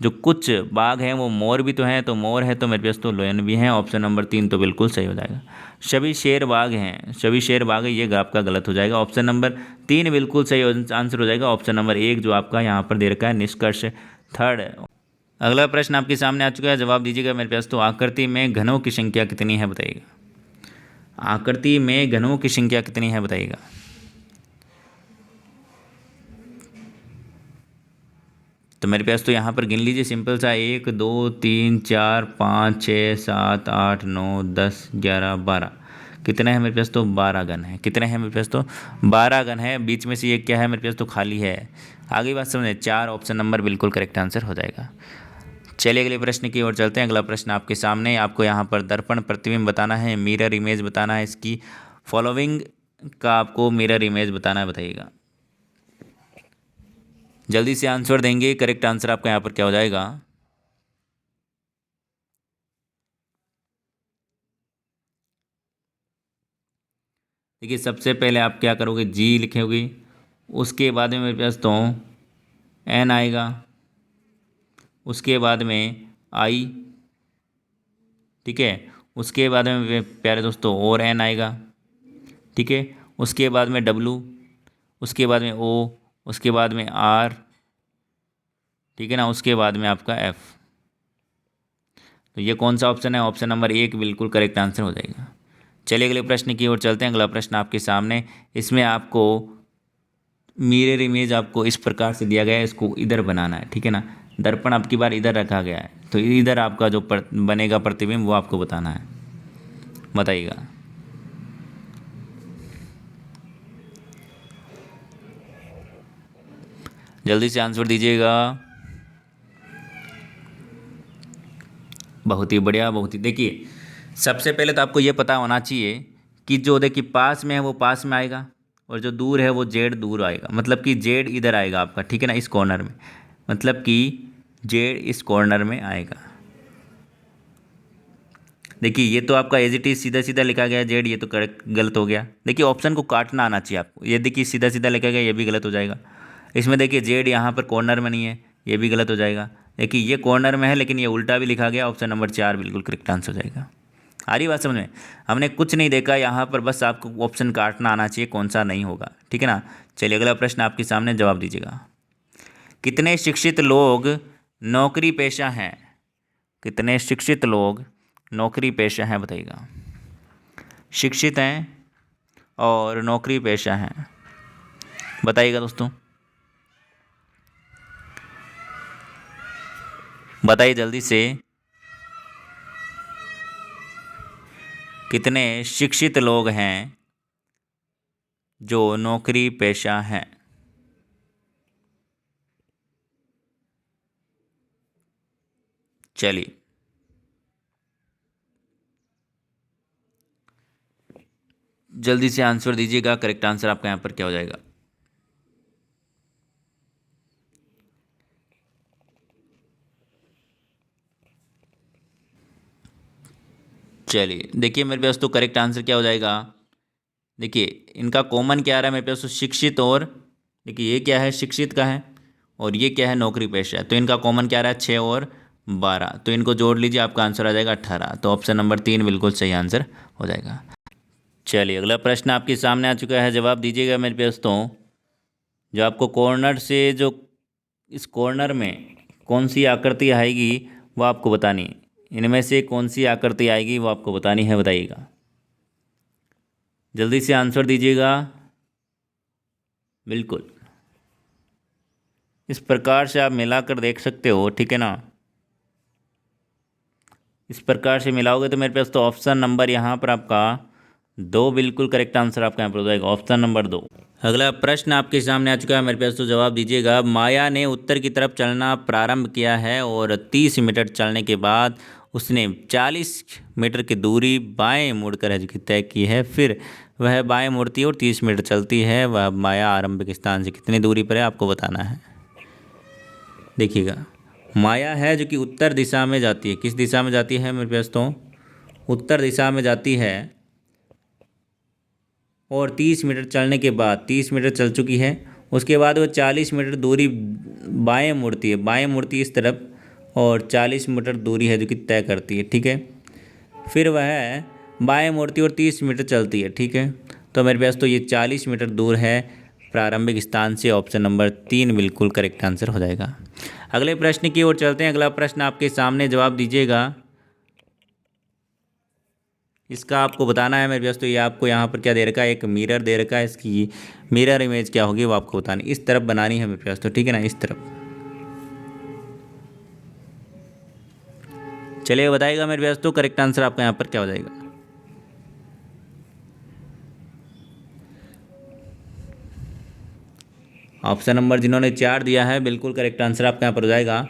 जो कुछ बाघ हैं वो मोर भी तो हैं, तो मोर है तो मेरे पास तो लोयन भी हैं। ऑप्शन नंबर 3 तो बिल्कुल सही हो जाएगा। सभी शेर बाघ हैं, सभी शेर बाघ है, ये आपका गलत हो जाएगा। ऑप्शन नंबर 3 बिल्कुल सही आंसर हो जाएगा। ऑप्शन नंबर 1 जो आपका यहाँ पर दे रखा है निष्कर्ष थर्ड। अगला प्रश्न आपके सामने आ चुका है, जवाब दीजिएगा मेरे पास तो। आकृति में घनों की संख्या कितनी है बताइएगा। आकृति में घनों की संख्या कितनी है बताइएगा। तो मेरे पास तो यहाँ पर गिन लीजिए, सिंपल सा, 1 2 3 4 5 6 7 8 9 10 11 12। कितने हैं मेरे पास तो? 12 गन है। कितने हैं मेरे पास तो? 12 गन है। बीच में से ये क्या है मेरे पास तो? खाली है। आगे बात समझे, 4 ऑप्शन नंबर बिल्कुल करेक्ट आंसर हो जाएगा। चलिए अगले प्रश्न की ओर चलते हैं। अगला प्रश्न आपके सामने, आपको यहाँ पर दर्पण प्रतिबिंब बताना है, मिरर इमेज बताना है, इसकी फॉलोइंग का आपको मिरर इमेज बताना है, बताइएगा। जल्दी से आंसर देंगे, करेक्ट आंसर आपका यहाँ पर क्या हो जाएगा? देखिए सबसे पहले आप क्या करोगे? जी लिखोगे, उसके बाद में मेरे पास तो एन आएगा, उसके बाद में आई, ठीक है, उसके बाद में मेरे प्यारे दोस्तों और एन आएगा, ठीक है, उसके बाद में डब्लू, उसके बाद में ओ, उसके बाद में आर, ठीक है ना, उसके बाद में आपका एफ। तो ये कौन सा ऑप्शन है? ऑप्शन नंबर 1 बिल्कुल करेक्ट आंसर हो जाएगा। चलिए अगले प्रश्न की ओर चलते हैं। अगला प्रश्न आपके सामने, इसमें आपको मिरर इमेज आपको इस प्रकार से दिया गया है, इसको इधर बनाना है, ठीक है ना। दर्पण आपकी बार इधर रखा गया है, तो इधर आपका जो बनेगा प्रतिबिंब वो आपको बताना है, बताइएगा। जल्दी से आंसर दीजिएगा। बहुत ही बढ़िया, बहुत ही, देखिए सबसे पहले तो आपको ये पता होना चाहिए कि जो देखिए पास में है वो पास में आएगा, और जो दूर है वो जेड दूर आएगा, मतलब कि जेड इधर आएगा आपका, ठीक है ना, इस कॉर्नर में, मतलब कि जेड इस कॉर्नर में आएगा। देखिए ये तो आपका एज इट इज सीधा सीधा लिखा गया जेड, ये तो करेक्ट गलत हो गया। देखिए ऑप्शन को काटना आना चाहिए आपको, ये देखिए सीधा सीधा लिखा गया, ये भी गलत हो जाएगा। इसमें देखिए जेड यहाँ पर कॉर्नर में नहीं है, ये भी गलत हो जाएगा। देखिए ये कॉर्नर में है लेकिन ये उल्टा भी लिखा गया, ऑप्शन नंबर 4 बिल्कुल करेक्ट आंसर हो जाएगा। आ रही बात समझ में? हमने कुछ नहीं देखा यहाँ पर, बस आपको ऑप्शन काटना आना चाहिए कौन सा नहीं होगा, ठीक है ना। चलिए अगला प्रश्न आपके सामने, जवाब दीजिएगा। कितने शिक्षित लोग नौकरी पेशा हैं? कितने शिक्षित लोग नौकरी पेशा हैं बताइएगा। शिक्षित हैं और नौकरी पेशा हैं, बताइएगा दोस्तों, बताइए जल्दी से। कितने शिक्षित लोग हैं जो नौकरी पेशा हैं? चलिए जल्दी से आंसर दीजिएगा, करेक्ट आंसर आपका यहाँ पर क्या हो जाएगा। चलिए देखिए मेरे पास तो करेक्ट आंसर क्या हो जाएगा। देखिए इनका कॉमन क्या आ रहा है मेरे पास तो शिक्षित, और देखिए ये क्या है शिक्षित का है, और ये क्या है नौकरी पेशा है, तो इनका कॉमन क्या आ रहा है 6 और 12, तो इनको जोड़ लीजिए आपका आंसर आ जाएगा 18, तो ऑप्शन नंबर 3 बिल्कुल सही आंसर हो जाएगा। चलिए अगला प्रश्न आपके सामने आ चुका है, जवाब दीजिएगा मेरे पास तो। जो आपको कॉर्नर से जो इस कॉर्नर में कौन सी आकृति आएगी वो आपको बतानी है, इनमें से कौन सी आकृति आएगी वो आपको बतानी है, बताइएगा जल्दी से आंसर दीजिएगा। बिल्कुल इस प्रकार से आप मिलाकर देख सकते हो, ठीक है ना। इस प्रकार से मिलाओगे तो मेरे पास तो ऑप्शन नंबर यहाँ पर आपका 2 बिल्कुल करेक्ट आंसर आपका यहाँ पर हो जाएगा, ऑप्शन नंबर 2। अगला प्रश्न आपके सामने आ चुका है मेरे पास, तो जवाब दीजिएगा। माया ने उत्तर की तरफ चलना प्रारंभ किया है और 30 मीटर चलने के बाद उसने 40 मीटर की दूरी बाएं मुड़कर तय की है, फिर वह बाएं मुड़ती है और 30 मीटर चलती है। वह माया आरंभिक स्थान से कितनी दूरी पर है आपको बताना है। देखिएगा माया है जो कि उत्तर दिशा में जाती है, किस दिशा में जाती है मेरे पास तो उत्तर दिशा में जाती है, और 30 मीटर चलने के बाद 30 मीटर चल चुकी है, उसके बाद वो 40 मीटर दूरी बाएं मुड़ती है, बाएं मुड़ती है इस तरफ, और 40 मीटर दूरी है जो कि तय करती है, ठीक है। फिर वह बाएं मुड़ती है और 30 मीटर चलती है, ठीक है। तो मेरे पास तो ये 40 मीटर दूर है प्रारंभिक स्थान से, ऑप्शन नंबर 3 बिल्कुल करेक्ट आंसर हो जाएगा। अगले प्रश्न की ओर चलते हैं। अगला प्रश्न आपके सामने, जवाब दीजिएगा। इसका आपको बताना है मेरे पास तो ये आपको यहाँ पर क्या दे रखा है, एक मिरर दे रखा है, इसकी मिरर इमेज क्या होगी वो आपको बतानी, इस तरफ बनानी है मेरे पास तो, ठीक है ना, इस तरफ। चलिए बताइएगा मेरे पास तो करेक्ट आंसर आपका यहाँ पर क्या हो जाएगा। ऑप्शन नंबर जिन्होंने 4 दिया है बिल्कुल करेक्ट आंसर आपका यहाँ पर हो जाएगा।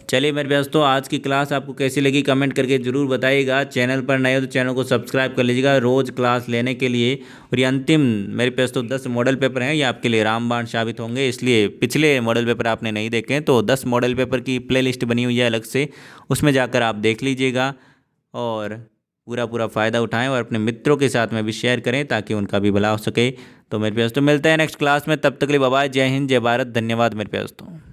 चलिए मेरे पास तो आज की क्लास आपको कैसी लगी कमेंट करके ज़रूर बताइएगा। चैनल पर नए हो तो चैनल को सब्सक्राइब कर लीजिएगा रोज़ क्लास लेने के लिए। और ये अंतिम मेरे पास तो 10 मॉडल पेपर हैं, ये आपके लिए रामबाण साबित होंगे, इसलिए पिछले मॉडल पेपर आपने नहीं देखे तो 10 मॉडल पेपर की प्लेलिस्ट बनी हुई है अलग से, उसमें जाकर आप देख लीजिएगा और पूरा फ़ायदा उठाएं और अपने मित्रों के साथ में भी शेयर करें ताकि उनका भी भला हो सके। तो मेरे पास तो मिलते हैं नेक्स्ट क्लास में, तब तक के लिए बाय बाय, जय हिंद, जय भारत, धन्यवाद मेरे पास तो।